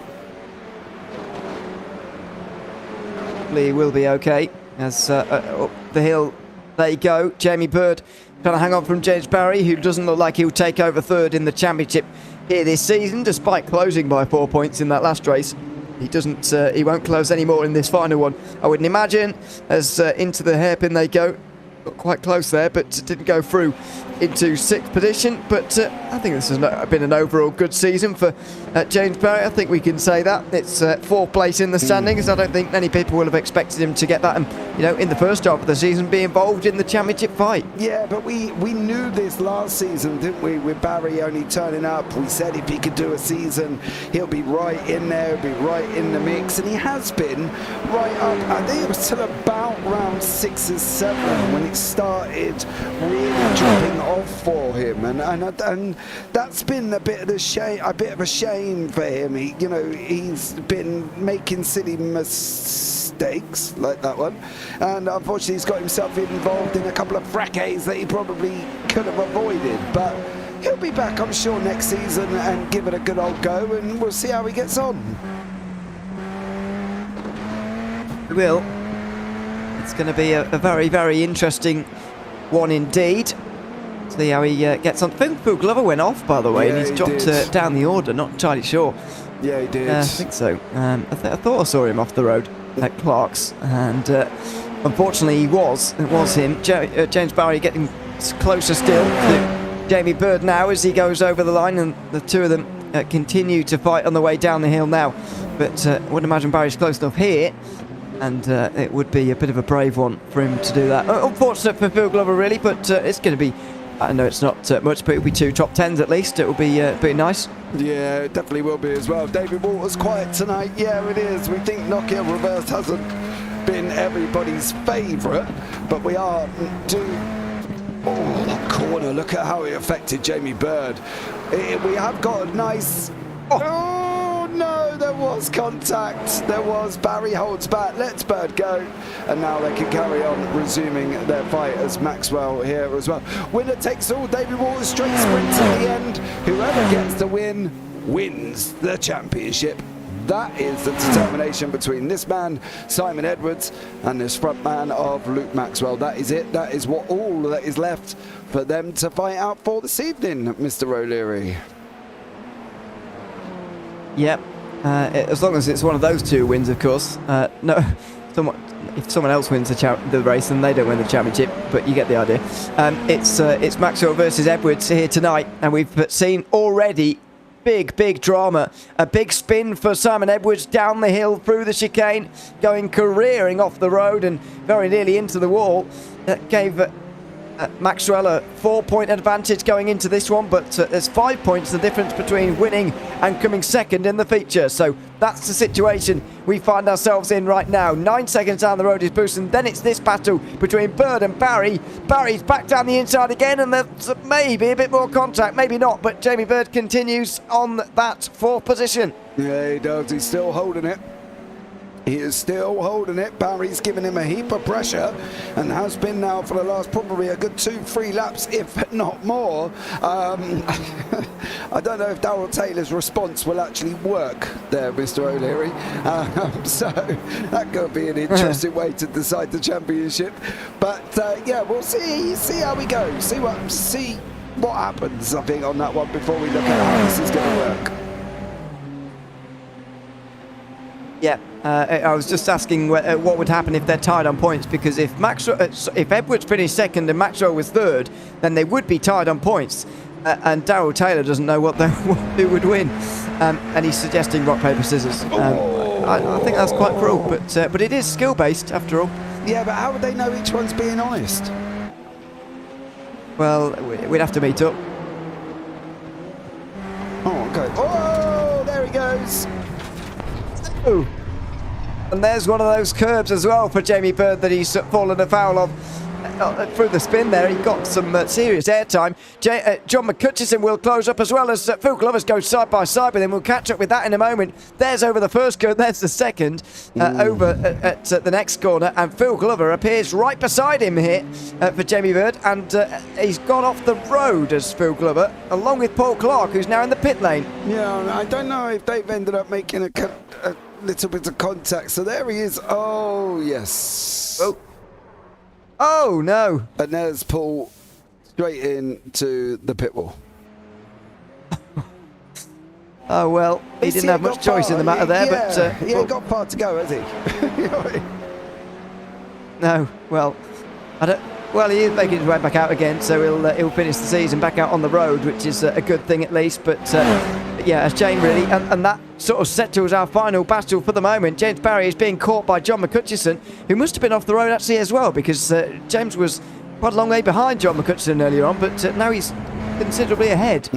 S1: He will be okay as up the hill they go. Jamie Bird trying to hang on from James Barry, who doesn't look like he'll take over 3rd in the championship here this season, despite closing by 4 points in that last race. He won't close any more in this final one, I wouldn't imagine, as into the hairpin they go. Got quite close there, but didn't go through into 6th position. But I think this has been an overall good season for James Barry. I think we can say that. It's 4th place in the standings. I don't think many people will have expected him to get that, and in the first half of the season be involved in the championship fight.
S2: Yeah, but we knew this last season, didn't we, with Barry only turning up. We said if he could do a season, he'll be right in there, he'll be right in the mix, and he has been right up. I think it was till about round 6 or 7 when it started really dropping off for him, and that's been a bit of a shame for him. He's been making silly mistakes like that one, and unfortunately he's got himself involved in a couple of fracas that he probably could have avoided, but he'll be back, I'm sure, next season and give it a good old go, and we'll see how he gets on.
S1: We will. It's going to be a very, very interesting one indeed. See how he gets on. Phil Glover went off, by the way, and he's dropped down the order. Not entirely sure.
S2: Yeah, he did.
S1: I think so. I thought I saw him off the road at Clark's, and unfortunately it was him. James Barry getting closer still to Jamie Bird now as he goes over the line, and the two of them continue to fight on the way down the hill now. But I wouldn't imagine Barry's close enough here. And it would be a bit of a brave one for him to do that. Unfortunate for Phil Glover, really, but it's going to be... I know it's not much, but it'll be 2 top 10s at least. It will be pretty nice.
S2: Yeah, it definitely will be as well. David Walters quiet tonight. Yeah, it is. We think Knockhill reverse hasn't been everybody's favourite, but we are Oh, that corner. Look at how it affected Jamie Bird. We have got a nice... Oh, no, there was contact. There was. Barry holds back, lets Bird go. And now they can carry on resuming their fight as Maxwell here as well. Winner takes all. David Walters straight sprints at the end. Whoever gets the win wins the championship. That is the determination between this man, Simon Edwards, and this front man of Luke Maxwell. That is it. That is all that is left for them to fight out for this evening, Mr. O'Leary.
S1: Yep. As long as it's one of those 2 wins, of course. No, if someone else wins the race, then they don't win the championship. But you get the idea. It's Maxwell versus Edwards here tonight, and we've seen already big drama. A big spin for Simon Edwards down the hill through the chicane, going careering off the road and very nearly into the wall. That gave Maxwell a 4-point advantage going into this one, but there's 5 points the difference between winning and coming second in the feature. So that's the situation we find ourselves in right now. 9 seconds down the road is Booston, then it's this battle between Bird and Barry. Barry's back down the inside again, and there's maybe a bit more contact, maybe not, but Jamie Bird continues on that 4th position.
S2: Yeah, he does. He's still holding it. He is still holding it. Barry's giving him a heap of pressure and has been now for the last probably a good 2-3 laps, if not more. I don't know if Darryl Taylor's response will actually work there, Mr. O'Leary. So that could be an interesting way to decide the championship. But yeah, we'll see how we go. See what happens, I think, on that one before we look at how this is going to work.
S1: Yeah, I was just asking what would happen if they're tied on points, because if Edwards finished second and Maxwell was third, then they would be tied on points. And Darryl Taylor doesn't know who would win, and he's suggesting rock paper scissors. I think that's quite cruel, but it is skill based after all.
S2: Yeah, but how would they know each one's being honest?
S1: Well, we'd have to meet up.
S2: Oh, okay. Oh, there he goes.
S1: Ooh. And there's one of those curbs as well for Jamie Bird that he's fallen afoul of. Through the spin there, he got some serious airtime. John McCutcheon will close up as well as Phil Glover's go side by side with him. We'll catch up with that in a moment. There's over the first curve, there's the second over at the next corner, and Phil Glover appears right beside him here for Jamie Bird, and he's gone off the road as Phil Glover, along with Paul Clark, who's now in the pit lane.
S2: Yeah, I don't know if they've ended up making a little bit of contact. So there he is. Oh, yes.
S1: Oh, no.
S2: And there's Paul straight into the pit wall.
S1: Oh, well, he didn't have much choice in the matter there.
S2: Yeah,
S1: but
S2: he ain't got far to go, has he?
S1: No, well, he is making his way back out again, so he'll finish the season back out on the road, which is a good thing at least. But yeah, a shame really, and that sort of settles our final battle for the moment. James Barry is being caught by John McCutcheon, who must have been off the road actually as well, because James was quite a long way behind John McCutcheon earlier on, but now he's considerably ahead.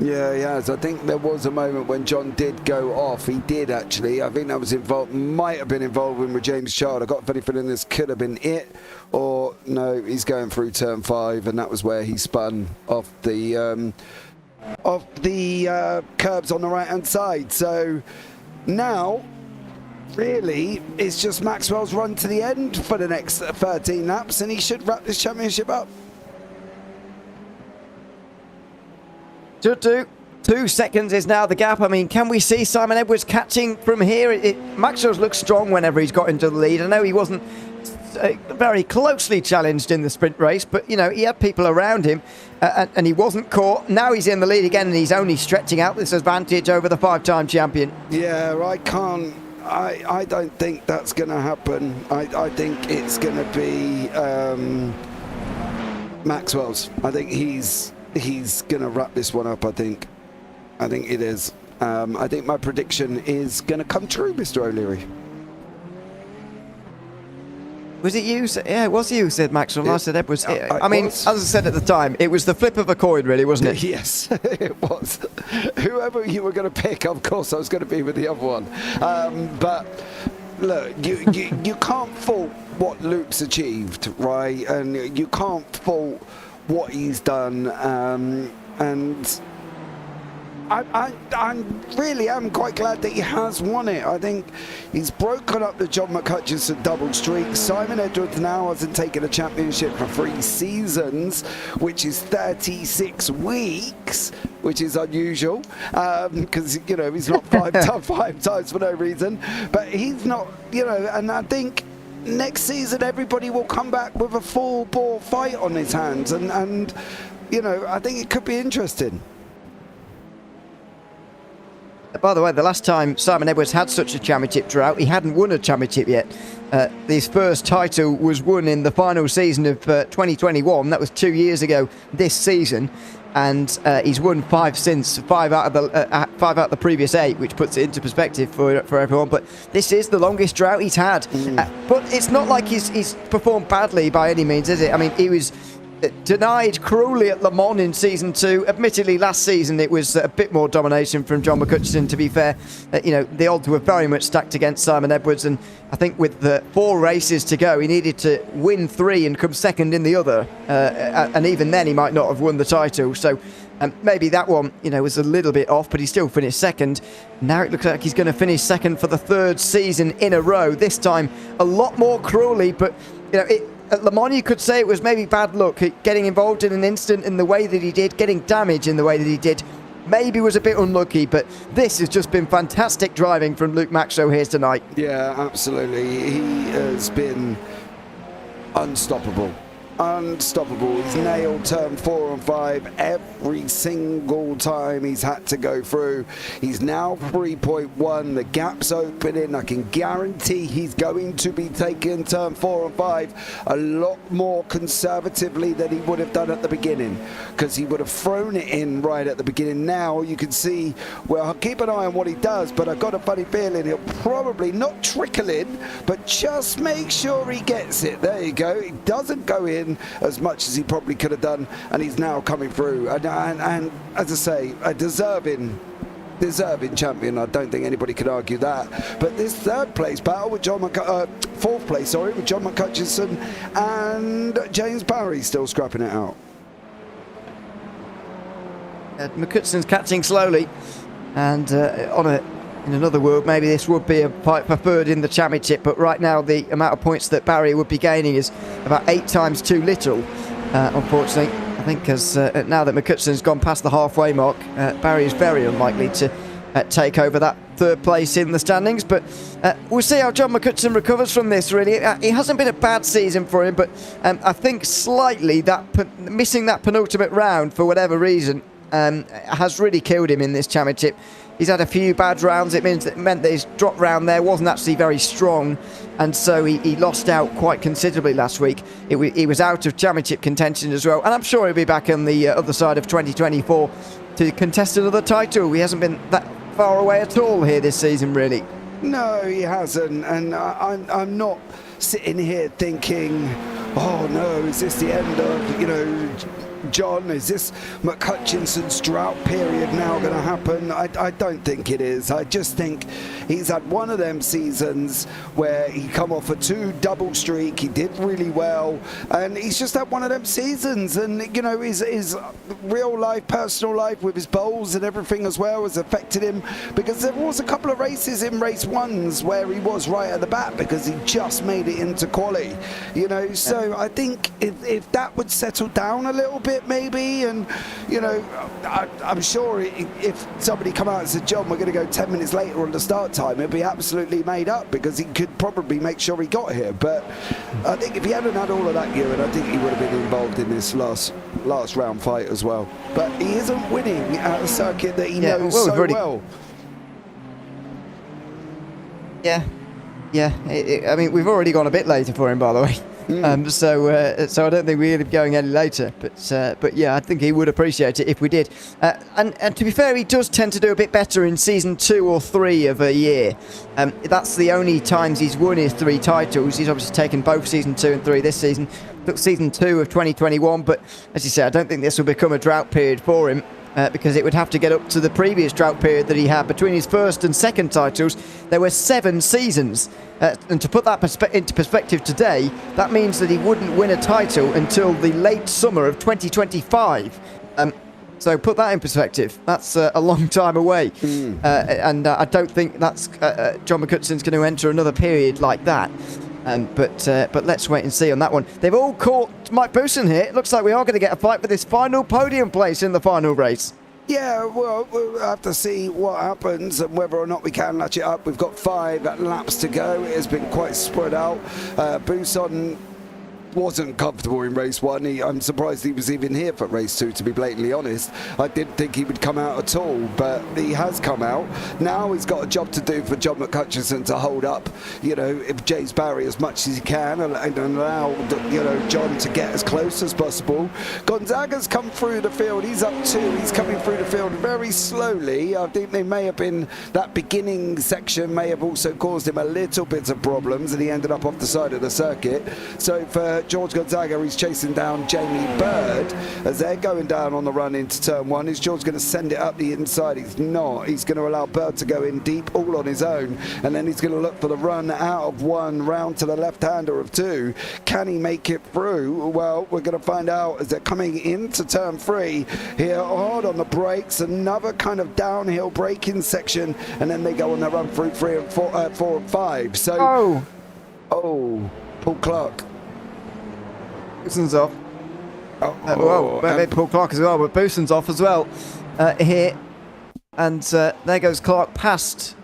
S2: Yeah, he has. I think there was a moment when John did go off. He did actually. I think that was involved, might have been involved with James Child. I got a funny feeling this could have been it, or no, he's going through turn 5, and that was where he spun off the curbs on the right hand side. So now really it's just Maxwell's run to the end for the next 13 laps, and he should wrap this championship up.
S1: Should do. 2 seconds is now the gap. I mean, can we see Simon Edwards catching from here? Maxwell's looked strong whenever he's got into the lead. I know he wasn't very closely challenged in the sprint race, but, you know, he had people around him and he wasn't caught. Now he's in the lead again, and he's only stretching out this advantage over the 5-time champion.
S2: Yeah, I don't think that's going to happen. I think it's going to be Maxwell's. I think he's going to wrap this one up, I think. I think it is. I think my prediction is going to come true, Mr. O'Leary.
S1: Was it you? Yeah, it was you, said Maxwell. I said Edwards. I mean,
S2: was.
S1: as I said at the time, it was the flip of a coin, really, wasn't it?
S2: Yes, it was. Whoever you were going to pick, of course, I was going to be with the other one. But look, you can't fault what Luke's achieved, right? And you can't fault what he's done. And I really am quite glad that he has won it. I think he's broken up the John McHutchison double streak. Simon Edwards now hasn't taken a championship for 3 seasons, which is 36 weeks, which is unusual because, you know, he's not 5 times for no reason. But he's not, you know, and I think next season everybody will come back with a full-bore fight on his hands. And, you know, I think it could be interesting.
S1: By the way, the last time Simon Edwards had such a championship drought, he hadn't won a championship yet. His first title was won in the final season of 2021. That was 2 years ago this season. And he's won 5 since, 5 out of the previous 8, which puts it into perspective for everyone. But this is the longest drought he's had. But it's not like he's performed badly by any means, is it? I mean, he was denied cruelly at Le Mans in season 2. Admittedly, last season it was a bit more domination from John McHutchison, to be fair. You know, the odds were very much stacked against Simon Edwards, and I think with the 4 races to go, he needed to win 3 and come second in the other, and even then he might not have won the title. So maybe that one, you know, was a little bit off, but he still finished second. Now it looks like he's going to finish second for the 3rd season in a row, this time a lot more cruelly. But, you know, at Le Mans, you could say it was maybe bad luck. Getting involved in an incident in the way that he did, getting damage in the way that he did, maybe was a bit unlucky. But this has just been fantastic driving from Luke Maxwell here tonight.
S2: Yeah, absolutely. He has been unstoppable. Unstoppable. He's nailed turn 4 and 5 every single time he's had to go through. He's now 3.1. The gap's opening. I can guarantee he's going to be taking turn 4 and 5 a lot more conservatively than he would have done at the beginning, because he would have thrown it in right at the beginning. Now you can see, well, I'll keep an eye on what he does, but I've got a funny feeling he'll probably not trickle in, but just make sure he gets it. There you go. He doesn't go in as much as he probably could have done, and he's now coming through. And as I say, a deserving champion. I don't think anybody could argue that. But this 3rd place battle with John 4th place, sorry, with John McHutchison and James Barry still scrapping it out.
S1: McHutchison's catching slowly, and in another world, maybe this would be a fight for 3rd in the championship, but right now the amount of points that Barry would be gaining is about 8 times too little, unfortunately. I think as now that McHutchison's gone past the halfway mark, Barry is very unlikely to take over that 3rd place in the standings, but we'll see how John McHutchison recovers from this, really. It hasn't been a bad season for him, but I think slightly missing that penultimate round for whatever reason has really killed him in this championship. He's had a few bad rounds. It meant that his drop round there wasn't actually very strong, and so he lost out quite considerably last week. He was out of championship contention as well, and I'm sure he'll be back on the other side of 2024 to contest another title. He hasn't been that far away at all here this season, really.
S2: No, he hasn't, and I'm not sitting here thinking, oh no, is this the end of, you know, John? Is this McHutchison's drought period now going to happen? I don't think it is. I just think he's had one of them seasons where he come off a 2 double streak. He did really well, and he's just had one of them seasons. And you know, his real life, personal life with his bowls and everything as well has affected him, because there was a couple of races in race 1s where he was right at the back because he just made it into quali. You know, so I think if that would settle down a little bit, maybe, and you know, I'm sure if somebody come out and said, John, we're going to go 10 minutes later on the start time, it'd be absolutely made up, because he could probably make sure he got here. But I think if he hadn't had all of that gear, and I think he would have been involved in this last round fight as well. But he isn't winning at a circuit that he knows so well.
S1: Yeah. I mean, we've already gone a bit later for him, by the way. So I don't think we're going any later. But yeah, I think he would appreciate it if we did. And to be fair, he does tend to do a bit better in season 2 or 3 of a year. That's the only times he's won his 3 titles. He's obviously taken both season 2 and 3 this season. Took season 2 of 2021, but as you say, I don't think this will become a drought period for him. Because it would have to get up to the previous drought period that he had between his first and second titles. There were 7 seasons, and to put that into perspective today, that means that he wouldn't win a title until the late summer of 2025. So put that in perspective. That's a long time away, and I don't think that's John McCutson's going to enter another period like that. But let's wait and see on that one. They've all caught Mike Bousson here. It looks like we are going to get a fight for this final podium place in the final race.
S2: Yeah, well, we'll have to see what happens and whether or not we can latch it up. We've got 5 laps to go. It has been quite spread out. Bousson wasn't comfortable in race 1. I'm surprised he was even here for race 2, to be blatantly honest. I didn't think he would come out at all, but he has come out. Now he's got a job to do for John McCutcheon to hold up, if James Barry as much as he can and allow, John to get as close as possible. Gonzaga's come through the field. He's up 2. He's coming through the field very slowly. I think they may have been, that beginning section may have also caused him a little bit of problems, and he ended up off the side of the circuit. So for George Gonzaga, he's chasing down Jamie Bird as they're going down on the run into turn 1. Is George going to send it up the inside? He's not. He's going to allow Bird to go in deep all on his own, and then he's going to look for the run out of 1 round to the left-hander of 2. Can he make it through? Well, we're going to find out as they're coming into turn 3 here, hard on the brakes, another kind of downhill braking section, and then they go on their run through 4 and 5. So, Paul Clark.
S1: Bousson's off. Maybe Paul Clark as well, but Bousson's off as well here. And there goes Clark past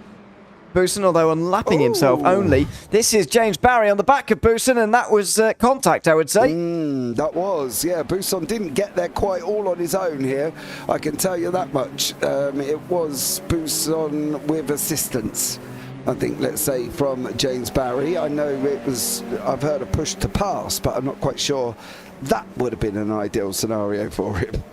S1: Bousson, although unlapping himself only. This is James Barry on the back of Bousson, and that was contact, I would say.
S2: That was, yeah. Bousson didn't get there quite all on his own here. I can tell you that much. It was Bousson with assistance, I think, let's say, from James Barry. I know I've heard a push to pass, but I'm not quite sure that would have been an ideal scenario for him.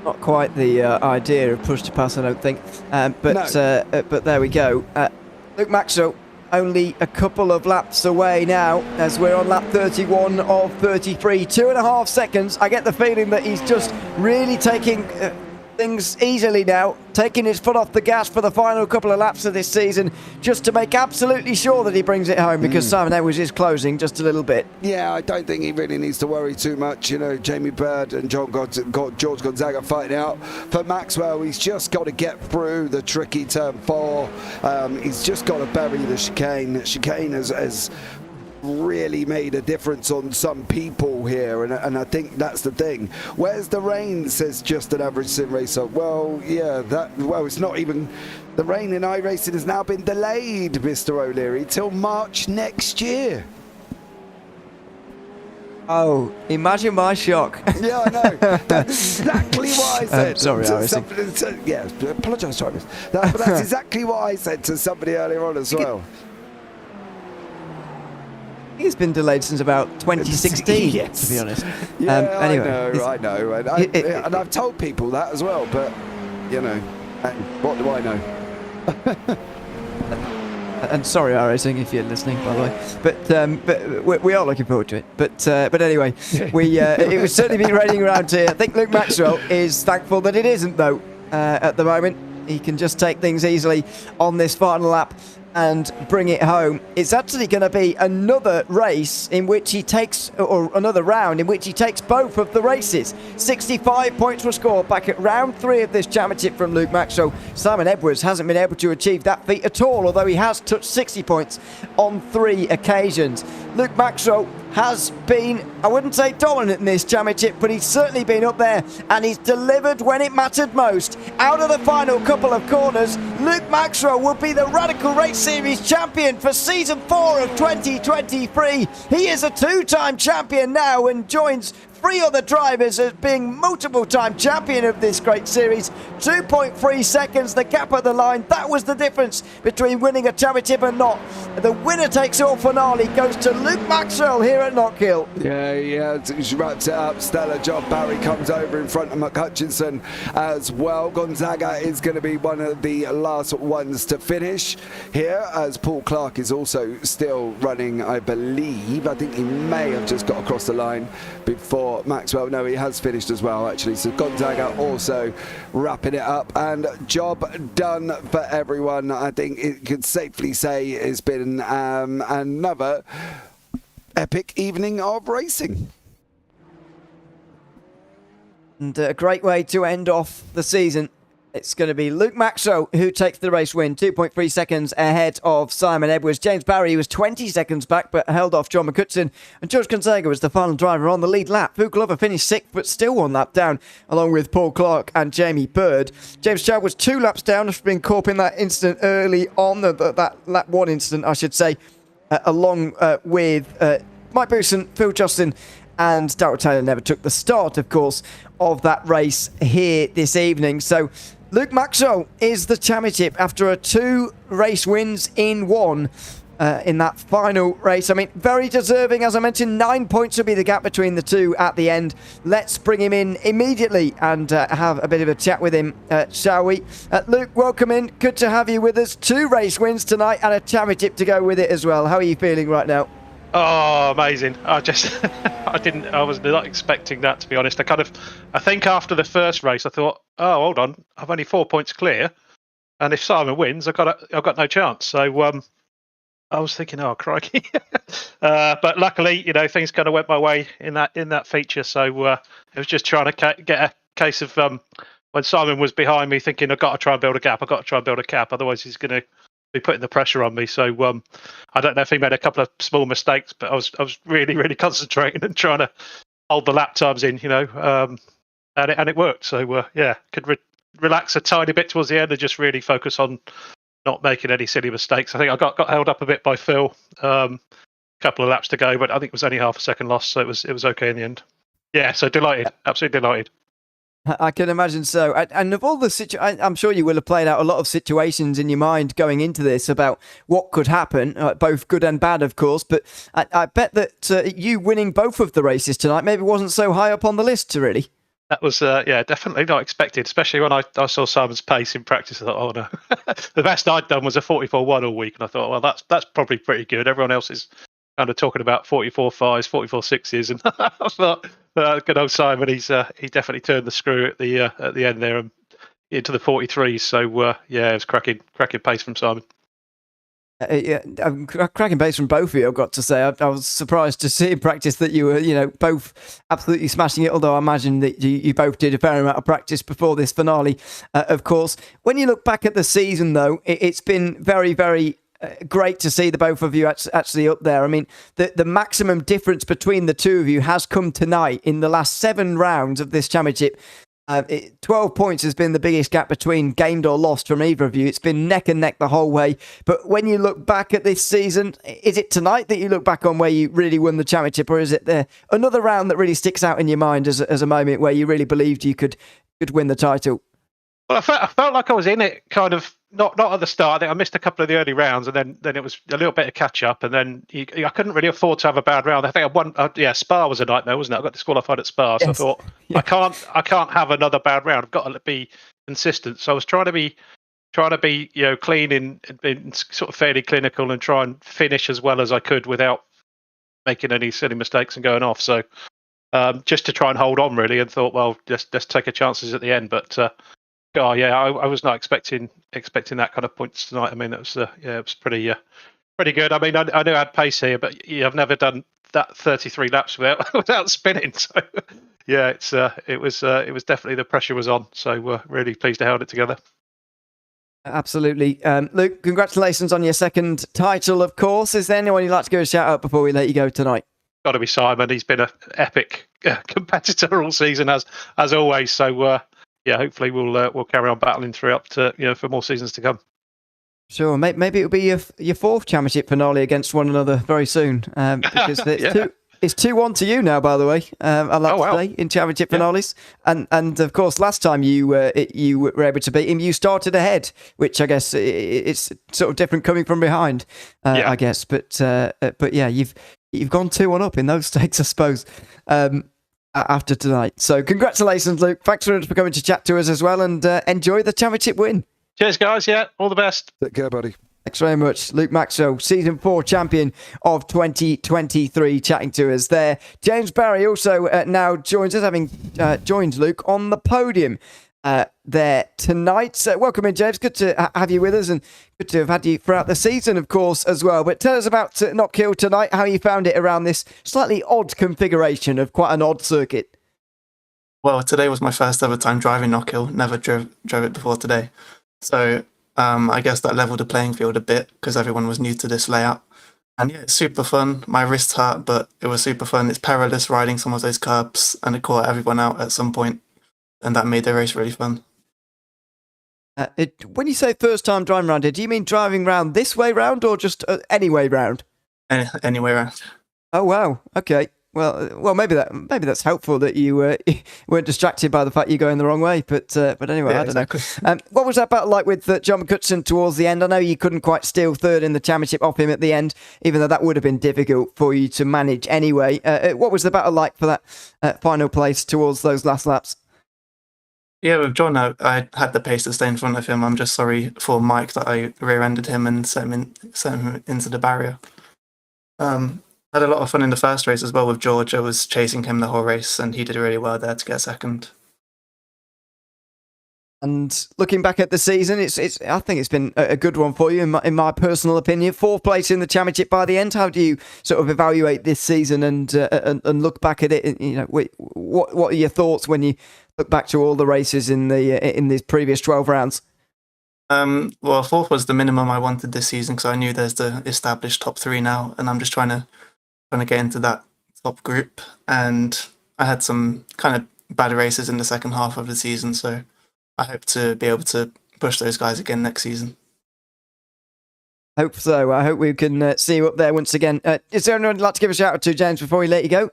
S1: Not quite the idea of push to pass, I don't think. But there we go. Luke Maxwell only a couple of laps away now as we're on lap 31 of 33. 2.5 seconds. I get the feeling that he's just really taking things easily now, taking his foot off the gas for the final couple of laps of this season, just to make absolutely sure that he brings it home, because Simon Edwards is closing just a little bit. Yeah, I don't think he really needs to worry too much. Jamie Bird and George Gonzaga fighting out for Maxwell. He's just got to get through the tricky turn 4. He's just got to bury the chicane. Chicane has really made a difference on some people here, and I think that's the thing. Where's the rain, says just an average sim racer. Well, yeah, it's not even, the rain in iRacing has now been delayed, Mr. O'Leary, till March next year. Oh, imagine my shock. Yeah, I know. That's exactly what I said. Sorry, yeah, apologise, Travis. But that's exactly what I said to somebody earlier on as well. He's been delayed since about 2016, yes. To be honest. Yeah, anyway, I know. And I've told people that as well, but, what do I know? And sorry, iRacing, if you're listening, by the way. But we are looking forward to it. But anyway, it was certainly been raining around here. I think Luke Maxwell is thankful that it isn't, though, at the moment. He can just take things easily on this final lap and bring it home. It's actually going to be another race in which he takes, or another round in which he takes both of the races. 65 points were scored back at round 3 of this championship from Luke Maxwell. Simon Edwards hasn't been able to achieve that feat at all, although he has touched 60 points on 3 occasions. Luke Maxwell has been, I wouldn't say dominant in this championship, but he's certainly been up there, and he's delivered when it mattered most. Out of the final couple of corners, Luke Maxwell will be the Radical Race Series champion for season 4 of 2023. He is a 2-time champion now and joins 3 other drivers as being multiple-time champion of this great series. 2.3 seconds, the gap at the line. That was the difference between winning a championship and not. The winner takes all finale goes to Luke Maxwell here at Knockhill.
S2: Yeah, she wraps it up. Stellar job. Barry comes over in front of McHutchinson as well. Gonzaga is going to be one of the last ones to finish here, as Paul Clark is also still running, I believe. I think he may have just got across the line before Maxwell. No, he has finished as well, actually. So Gonzaga also wrapping it up, and job done for everyone. I think it could safely say it's been another epic evening of racing.
S1: And a great way to end off the season. It's going to be Luke Maxwell who takes the race win, 2.3 seconds ahead of Simon Edwards. James Barry was 20 seconds back but held off John McCutcheon. And George Gonzaga was the final driver on the lead lap. Fu Glover finished 6th but still 1 lap down, along with Paul Clark and Jamie Bird. James Chow was 2 laps down after being caught in that incident early on, that lap 1 incident, I should say, along with Mike Booson, Phil Justin, and Darryl Taylor never took the start, of course, of that race here this evening. So Luke Maxwell is the championship after a 2 race wins in 1 in that final race. I mean, very deserving. As I mentioned, 9 points will be the gap between the two at the end. Let's bring him in immediately and have a bit of a chat with him, shall we? Luke, welcome in. Good to have you with us. 2 race wins tonight and a championship to go with it as well. How are you feeling right now?
S7: Oh, amazing. I was not expecting that, to be honest. I think after the first race, I thought, oh, hold on, I'm only 4 points clear. And if Simon wins, I've got no chance. So I was thinking, oh, crikey. But luckily, things kind of went my way in that feature. So I was just trying to get a case of when Simon was behind me thinking, I've got to try and build a gap. Otherwise he's going to be putting the pressure on me. So I don't know if he made a couple of small mistakes, but I was really, really concentrating and trying to hold the lap times in, and it worked. So could relax a tiny bit towards the end and just really focus on not making any silly mistakes. I think I got held up a bit by Phil. Couple of laps to go, but I think it was only half a second loss, so it was okay in the end. Yeah, so delighted, absolutely delighted.
S1: I can imagine so. And of all the I'm sure you will have played out a lot of situations in your mind going into this about what could happen, both good and bad, of course. But I bet that you winning both of the races tonight maybe wasn't so high up on the list, really.
S7: That was, definitely not expected, especially when I saw Simon's pace in practice. I thought, oh no. The best I'd done was a 44.1 all week. And I thought, well, that's probably pretty good. Everyone else is kind of talking about 44.5s, 44.6s. And I thought, good old Simon, he definitely turned the screw at the end there and into the 43s. So, it was cracking pace from Simon.
S1: Cracking pace from both of you, I've got to say. I was surprised to see in practice that you were, both absolutely smashing it, although I imagine that you both did a fair amount of practice before this finale, of course. When you look back at the season, though, it's been very, very great to see the both of you actually up there. I mean, the maximum difference between the two of you has come tonight in the last 7 rounds of this championship. 12 points has been the biggest gap between gained or lost from either of you. It's been neck and neck the whole way. But when you look back at this season, is it tonight that you look back on where you really won the championship, or is it another round that really sticks out in your mind as a moment where you really believed you could win the title?
S7: Well, I felt like I was in it, kind of not at the start. I think I missed a couple of the early rounds, and then it was a little bit of catch up, and then I couldn't really afford to have a bad round. I think I won. Spa was a nightmare, wasn't it? I got disqualified at Spa, so yes. I thought I can't have another bad round. I've got to be consistent. So I was trying to be clean and sort of fairly clinical, and try and finish as well as I could without making any silly mistakes and going off. So just to try and hold on really, and thought, well, just take a chances at the end, but. I was not expecting that kind of points tonight. I mean, it was pretty good. I mean, I knew I had pace here, but I've never done that 33 laps without spinning. So it was definitely, the pressure was on. So we're really pleased to hold it together.
S1: Absolutely. Luke, congratulations on your second title, of course. Is there anyone you'd like to give a shout out before we let you go tonight?
S7: Got to be Simon. He's been an epic competitor all season, as always. So. Hopefully we'll carry on battling through up to for more seasons to come.
S1: Sure, maybe it'll be your 4th championship finale against one another very soon, because It's 2-1 to you now, by the way. I'd like to say in championship finales, and of course, last time you were able to beat him, you started ahead, which I guess it's sort of different coming from behind. I guess, but yeah, you've gone 2-1 up in those stakes, I suppose. After tonight, so congratulations, Luke. Thanks for coming to chat to us as well, and enjoy the championship win.
S7: Cheers, guys. Yeah, all the best.
S2: Take care, buddy.
S1: Thanks very much. Luke Maxwell, Season 4 champion of 2023, chatting to us there. James Barry also now joins us, having joined Luke on the podium there tonight. Welcome in, James. Good to have you with us, and good to have had you throughout the season, of course, as well. But tell us about Knockhill tonight, how you found it around this slightly odd configuration of quite an odd circuit.
S8: Well, today was my first ever time driving Knockhill. Never drove it before today. So I guess that leveled the playing field a bit because everyone was new to this layout. And yeah, it's super fun. My wrist hurt, but it was super fun. It's perilous riding some of those curbs, and it caught everyone out at some point, and that made the race really fun.
S1: When you say first time driving around here, do you mean driving round this way round or just any way round?
S8: Any way around.
S1: Oh wow, okay. Well, maybe that's helpful that you weren't distracted by the fact you're going the wrong way. But anyway, yeah, I don't know. What was that battle like with John McCutcheon towards the end? I know you couldn't quite steal third in the championship off him at the end, even though that would have been difficult for you to manage anyway. What was the battle like for that final place towards those last laps?
S8: Yeah, with John, I had the pace to stay in front of him. I'm just sorry for Mike that I rear-ended him and sent him into the barrier. Had a lot of fun in the first race as well with George. I was chasing him the whole race, and he did really well there to get second.
S1: And looking back at the season, I think it's been a good one for you, in my personal opinion. 4th place in the championship by the end. How do you sort of evaluate this season and look back at it? You know, what are your thoughts when you look back to all the races in these previous 12 rounds?
S8: Well, 4th was the minimum I wanted this season because I knew there's the established top 3 now, and I'm just trying to get into that top group. And I had some kind of bad races in the second half of the season, so I hope to be able to push those guys again next season.
S1: Hope so. I hope we can see you up there once again. Is there anyone you'd like to give a shout out to, James, before we let you go?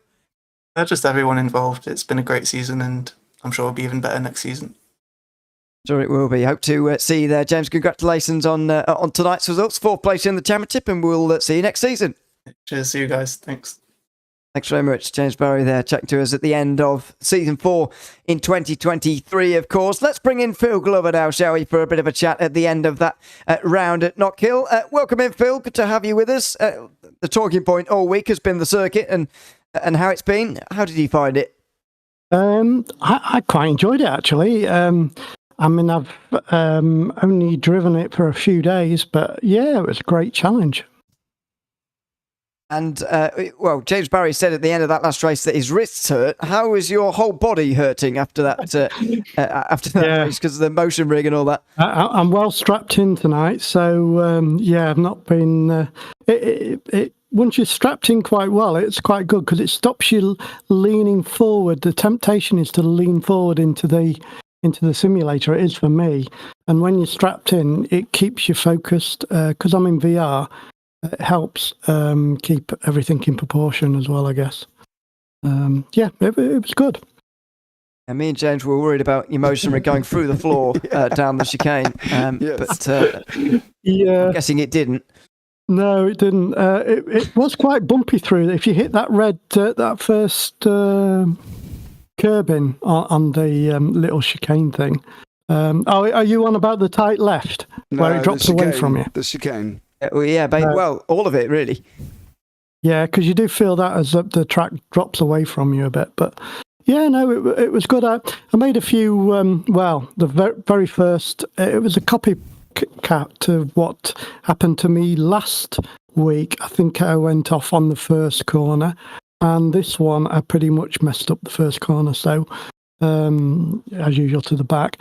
S8: Just everyone involved. It's been a great season, and I'm sure it'll be even better next season.
S1: Sure it will be. Hope to see you there, James. Congratulations on tonight's results. 4th place in the championship, and we'll see you next season.
S8: Cheers, see you guys. Thanks.
S1: Thanks very much. James Barry there, chatting to us at the end of Season 4 in 2023, of course. Let's bring in Phil Glover now, shall we, for a bit of a chat at the end of that round at Knockhill. Welcome in, Phil. Good to have you with us. The talking point all week has been the circuit and how it's been. How did you find it?
S9: I quite enjoyed it, actually. I mean, I've only driven it for a few days, but yeah, it was a great challenge.
S1: And, well, James Barry said at the end of that last race that his wrists hurt. How was your whole body hurting after that race because of the motion rig and all that?
S9: I'm well strapped in tonight, so, yeah, I've not been... once you're strapped in quite well, it's quite good because it stops you leaning forward. The temptation is to lean forward into the simulator. It is for me. And when you're strapped in, it keeps you focused. Because I'm in VR, it helps keep everything in proportion as well, I guess. Yeah, it was good.
S1: And me and James were worried about your motion rig going through the floor down the chicane. But
S9: yeah.
S1: I'm guessing it didn't.
S9: No, it didn't. It was quite bumpy through. If you hit that that first curb in on the little chicane thing. Are you on about the tight left where it drops away from you?
S2: The chicane.
S1: Well, all of it really.
S9: Yeah, because you do feel that as the track drops away from you a bit. But yeah, no, it was good. I made a few. The very first, it was a copycat to what happened to me last week. I think I went off on the first corner, and this one I pretty much messed up the first corner. So, as usual, to the back.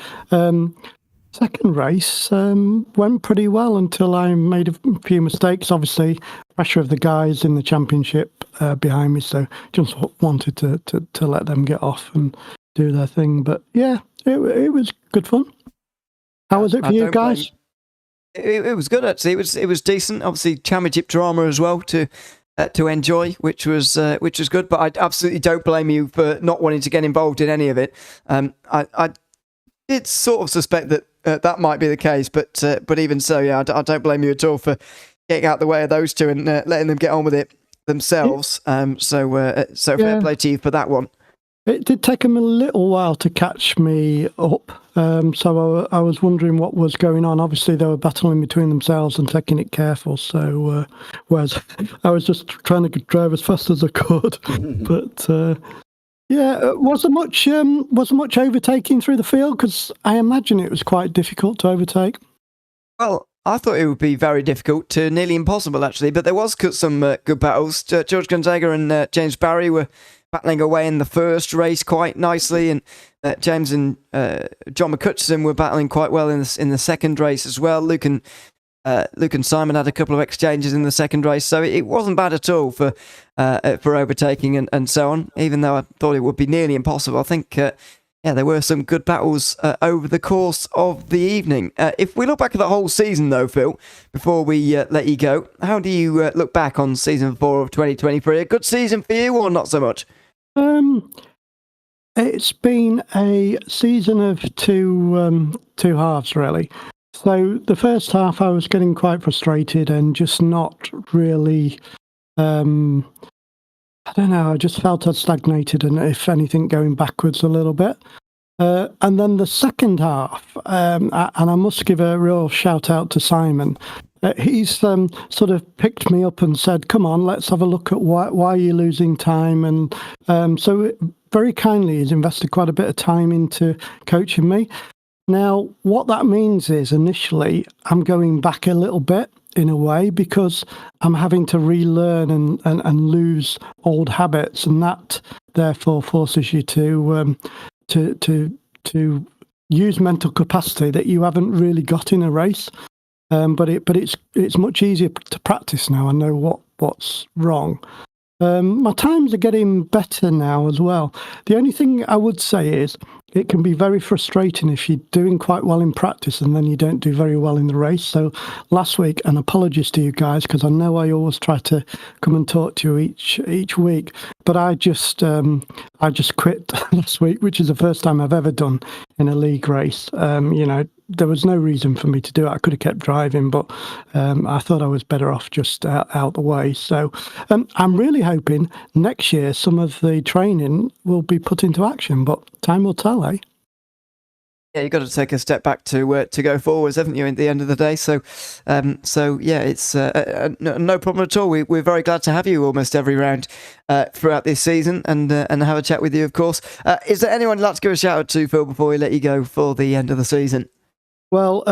S9: Second race went pretty well until I made a few mistakes. Obviously, pressure of the guys in the championship behind me, so just wanted to let them get off and do their thing. But yeah, it was good fun. How was it for you guys?
S1: It was good, actually. It was decent. Obviously, championship drama as well to to enjoy, which was good. But I absolutely don't blame you for not wanting to get involved in any of it. I did sort of suspect that that might be the case, but even so, yeah, I don't blame you at all for getting out the way of those two and letting them get on with it themselves. So fair play to you for that one.
S9: It did take them a little while to catch me up, so I was wondering what was going on. Obviously, they were battling between themselves and taking it careful. So, whereas I was just trying to drive as fast as I could. But was there much overtaking through the field? Because I imagine it was quite difficult to overtake.
S1: Well, I thought it would be very difficult to nearly impossible, actually. But there was some good battles. George Gonzaga and James Barry were battling away in the first race quite nicely, and James and John McCutcheon were battling quite well in the second race as well. Luke and Simon had a couple of exchanges in the second race, so it wasn't bad at all for overtaking and so on. Even though I thought it would be nearly impossible, I think there were some good battles over the course of the evening. If we look back at the whole season, though, Phil, before we let you go, how do you look back on season 4 of 2023? A good season for you, or not so much?
S9: It's been a season of two halves, really. So the first half, I was getting quite frustrated and just not really. I don't know. I just felt I'd stagnated, and if anything, going backwards a little bit. And then the second half, and I must give a real shout out to Simon. He's sort of picked me up and said, "Come on, let's have a look at why you're losing time." And so very kindly, he's invested quite a bit of time into coaching me. Now, what that means is initially I'm going back a little bit in a way because I'm having to relearn and lose old habits, and that therefore forces you to use mental capacity that you haven't really got in a race. But it's much easier to practice now. I know what's wrong. My times are getting better now as well. The only thing I would say is it can be very frustrating if you're doing quite well in practice and then you don't do very well in the race. So last week, and apologies to you guys because I know I always try to come and talk to you each week, but I just quit last week, which is the first time I've ever done in a league race. There was no reason for me to do it. I could have kept driving, but I thought I was better off just out the way. So I'm really hoping next year some of the training will be put into action, but time will tell, eh?
S1: Yeah, you've got to take a step back to go forwards, haven't you, at the end of the day? So it's no problem at all. We're very glad to have you almost every round throughout this season and have a chat with you, of course. Is there anyone you'd like to give a shout out to, Phil, before we let you go for the end of the season?
S9: Well,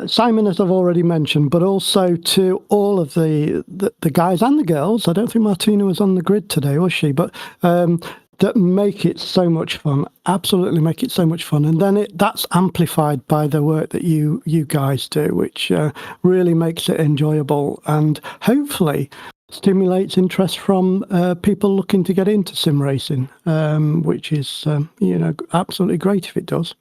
S9: Simon, as I've already mentioned, but also to all of the guys and the girls. I don't think Martina was on the grid today, was she? But that make it so much fun. Absolutely make it so much fun. And then that's amplified by the work that you guys do, which really makes it enjoyable and hopefully stimulates interest from people looking to get into sim racing, which is absolutely great if it does.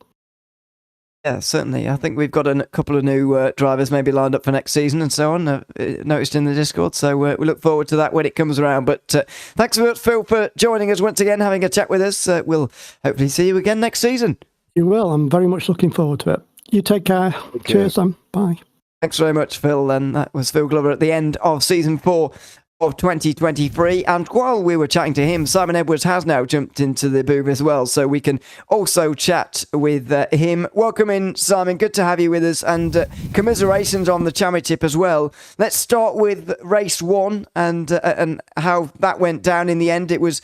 S1: Yeah, certainly. I think we've got a couple of new drivers maybe lined up for next season and so on, noticed in the Discord. So we look forward to that when it comes around. But thanks very much, Phil, for joining us once again, having a chat with us. We'll hopefully see you again next season.
S9: You will. I'm very much looking forward to it. You take care. Cheers, Sam. Bye.
S1: Thanks very much, Phil. And that was Phil Glover at the end of season 4 of 2023, and while we were chatting to him, Simon Edwards has now jumped into the booth as well, so we can also chat with him. Welcome in, Simon. Good to have you with us, and commiserations on the championship as well. Let's start with race 1 and how that went down in the end. It was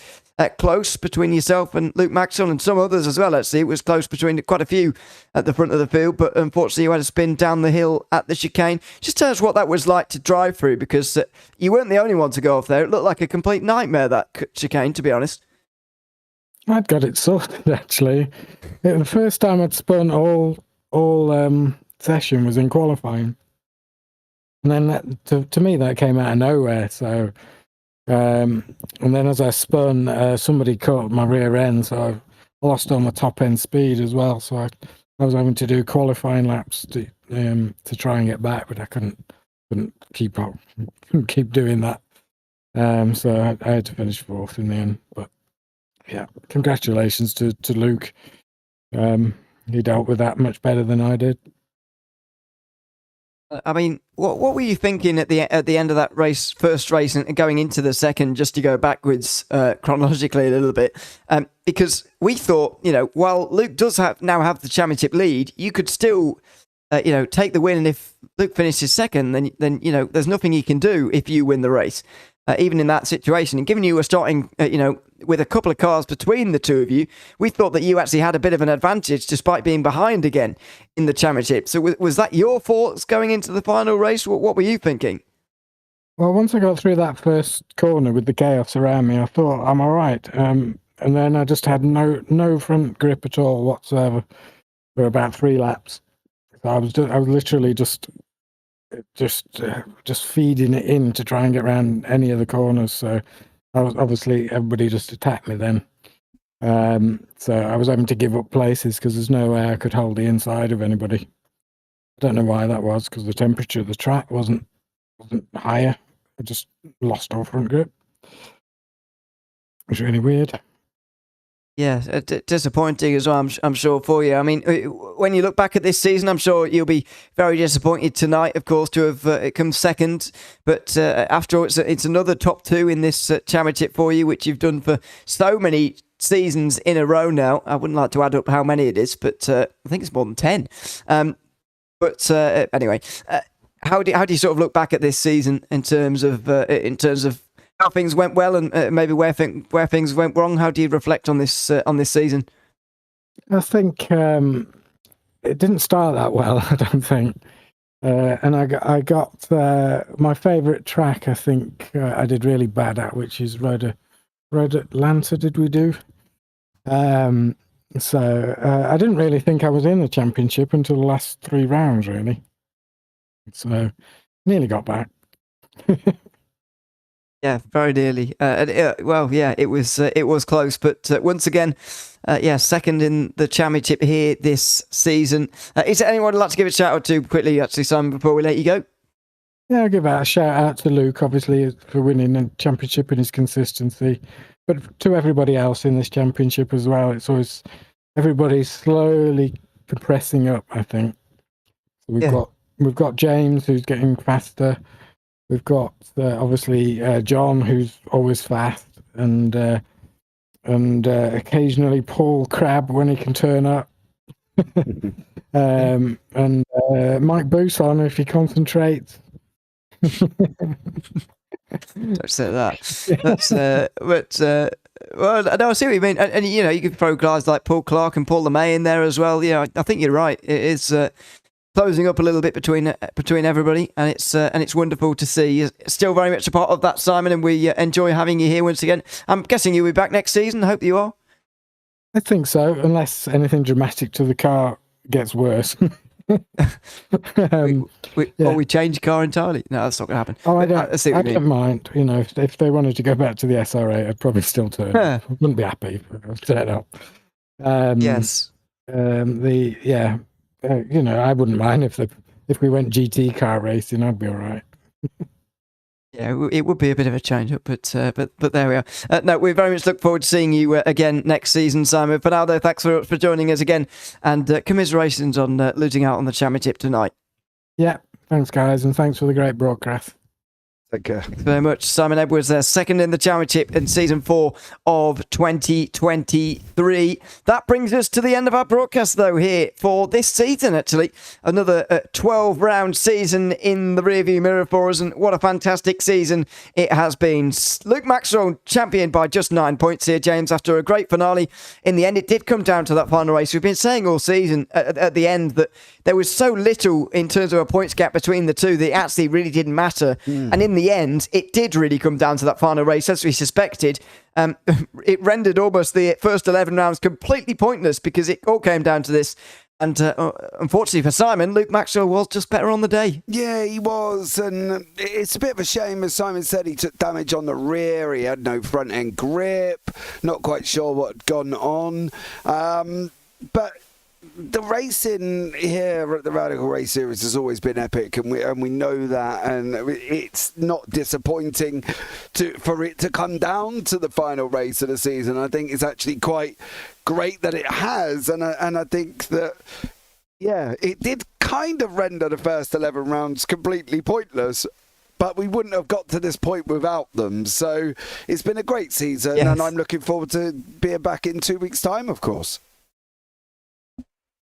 S1: close between yourself and Luke Maxwell and some others as well, actually. It was close between quite a few at the front of the field, but unfortunately you had a spin down the hill at the chicane. Just tell us what that was like to drive through, because you weren't the only one to go off there. It looked like a complete nightmare, that chicane, to be honest.
S10: I'd got it sorted, actually. The first time I'd spun all session was in qualifying. And then to me that came out of nowhere, so... and then as I spun, somebody caught my rear end, so I lost all my top end speed as well. So I was having to do qualifying laps to try and get back, but I couldn't keep doing that. So I had to finish fourth in the end. But yeah, congratulations to Luke. He dealt with that much better than I did.
S1: I mean, what were you thinking at the end of that first race, and going into the second? Just to go backwards chronologically a little bit, because we thought, while Luke does now have the championship lead, you could still, take the win. And if Luke finishes second, then there's nothing he can do if you win the race, even in that situation. And given you were starting, with a couple of cars between the two of you, we thought that you actually had a bit of an advantage despite being behind again in the championship. So was that your thoughts going into the final race? What were you thinking?
S10: Well, once I got through that first corner with the chaos around me, I thought I'm all right. And then I just had no front grip at all whatsoever for about 3 laps. So I was literally just feeding it in to try and get around any of the corners. So obviously everybody just attacked me then. So I was having to give up places because there's no way I could hold the inside of anybody. I don't know why that was, because the temperature of the track wasn't higher. I just lost all front grip. It was really weird.
S1: Yeah, disappointing as well, I'm sure, for you. I mean, when you look back at this season, I'm sure you'll be very disappointed tonight, of course, to have come second. But after all, it's another top 2 in this championship for you, which you've done for so many seasons in a row now. I wouldn't like to add up how many it is, but I think it's more than 10. Anyway, how do you sort of look back at this season in terms of how things went well and maybe where things went wrong? How do you reflect on this season?
S10: I think it didn't start that well, I don't think. And I got my favourite track, I think I did really bad at, which is Road Atlanta, did we do? So I didn't really think I was in the championship until the last 3 rounds, really. So nearly got back.
S1: Yeah, very nearly. It was close, but once again, second in the championship here this season. Is there anyone I'd like to give a shout out to quickly, actually, Simon, before we let you go?
S10: Yeah, I'll give a shout out to Luke, obviously, for winning the championship and his consistency, but to everybody else in this championship as well. It's always everybody's slowly compressing up, I think. So we've got James, who's getting faster. We've got obviously John, who's always fast, and occasionally Paul Crabbe when he can turn up, and Mike Bousson if he concentrates.
S1: Don't say that. Well, no, I see what you mean, and you can throw guys like Paul Clark and Paul LeMay in there as well. I think you're right. It is closing up a little bit between everybody, and it's wonderful to see. You're still very much a part of that, Simon, and we enjoy having you here once again. I'm guessing you'll be back next season. I hope you are.
S10: I think so, unless anything dramatic to the car gets worse.
S1: We change the car entirely. No, that's not going to happen.
S10: Oh, I don't mind. If they wanted to go back to the SRA, I'd probably still turn up. I wouldn't be happy if I turn up.
S1: Yes.
S10: I wouldn't mind if we went GT car racing. I'd be all right.
S1: Yeah, it would be a bit of a change up, but there we are. No, we very much look forward to seeing you again next season, Simon. For now, though, thanks for joining us again, and commiserations on losing out on the championship tonight.
S10: Yeah, thanks, guys, and thanks for the great broadcast.
S2: Take care.
S1: Thanks very much. Simon Edwards, second in the championship in season 4 of 2023. That brings us to the end of our broadcast, though, here for this season, actually. Another 12-round season in the rearview mirror for us, and what a fantastic season it has been. Luke Maxwell championed by just 9 points here, James, after a great finale. In the end, it did come down to that final race. We've been saying all season at the end that there was so little in terms of a points gap between the two that it actually really didn't matter. And in the end, it did really come down to that final race, as we suspected. It rendered almost the first 11 rounds completely pointless because it all came down to this. And unfortunately for Simon, Luke Maxwell was just better on the day.
S2: Yeah, he was. And it's a bit of a shame, as Simon said, he took damage on the rear. He had no front end grip. Not quite sure what had gone on. But the racing here at the Radical Race Series has always been epic, and we know that, and it's not disappointing for it to come down to the final race of the season. I think it's actually quite great that it has, and I think that, yeah, it did kind of render the first 11 rounds completely pointless, but we wouldn't have got to this point without them. So it's been a great season, and I'm looking forward to being back in 2 weeks' time, of course.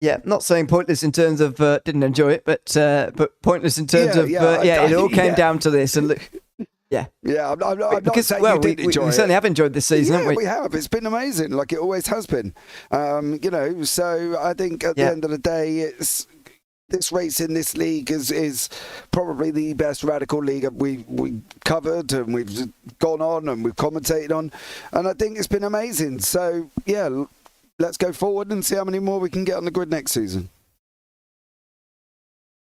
S1: Yeah, not saying pointless in terms of didn't enjoy it, but pointless in terms of it all came down to this. And look, I'm not saying you didn't enjoy it. We certainly have enjoyed this season, haven't we?
S2: We have. It's been amazing, like it always has been. So I think at the end of the day, this race in this league is probably the best Radical league we covered, and we've gone on and we've commentated on, and I think it's been amazing. So yeah, let's go forward and see how many more we can get on the grid next season.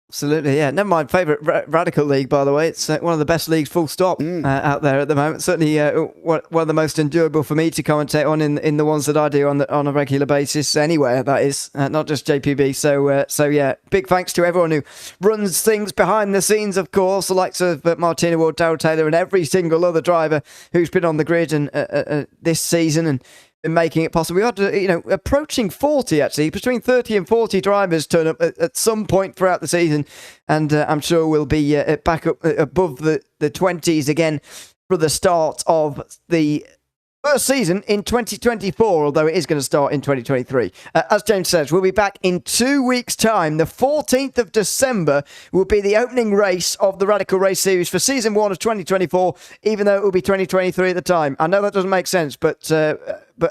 S1: Absolutely, yeah. Never mind favourite Radical League, by the way. It's one of the best leagues, full stop, out there at the moment. Certainly one of the most enjoyable for me to commentate on in the ones that I do on a regular basis anywhere, that is, not just JPB. So yeah, big thanks to everyone who runs things behind the scenes, of course, the likes of Martina Ward, Darryl Taylor, and every single other driver who's been on the grid and this season and making it possible. We had, approaching 40, actually, between 30 and 40 drivers turn up at some point throughout the season, and I'm sure we'll be back up above the 20s again for the start of the first season in 2024, although it is going to start in 2023. As James says, we'll be back in 2 weeks' time. The 14th of December will be the opening race of the Radical Race Series for Season 1 of 2024, even though it will be 2023 at the time. I know that doesn't make sense, but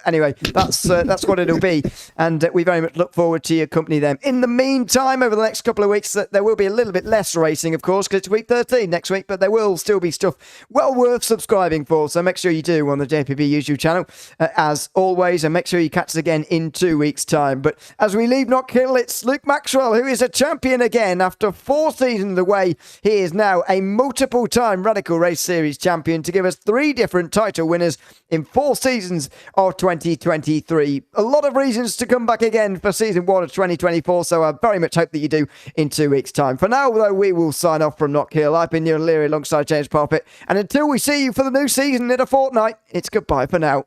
S1: anyway, that's what it'll be, and we very much look forward to your company then. In the meantime, over the next couple of weeks, there will be a little bit less racing, of course, because it's week 13 next week, but there will still be stuff well worth subscribing for, so make sure you do on the JPB YouTube channel, as always, and make sure you catch us again in 2 weeks' time. But as we leave Knockhill, it's Luke Maxwell, who is a champion again after 4 seasons away. He is now a multiple-time Radical Race Series champion to give us 3 different title winners in 4 seasons of 2023. A lot of reasons to come back again for Season 1 of 2024, so I very much hope that you do in 2 weeks' time. For now, though, we will sign off from Knockhill. I've been Ewan O'Leary alongside James Parfitt, and until we see you for the new season in a fortnight, it's goodbye for now.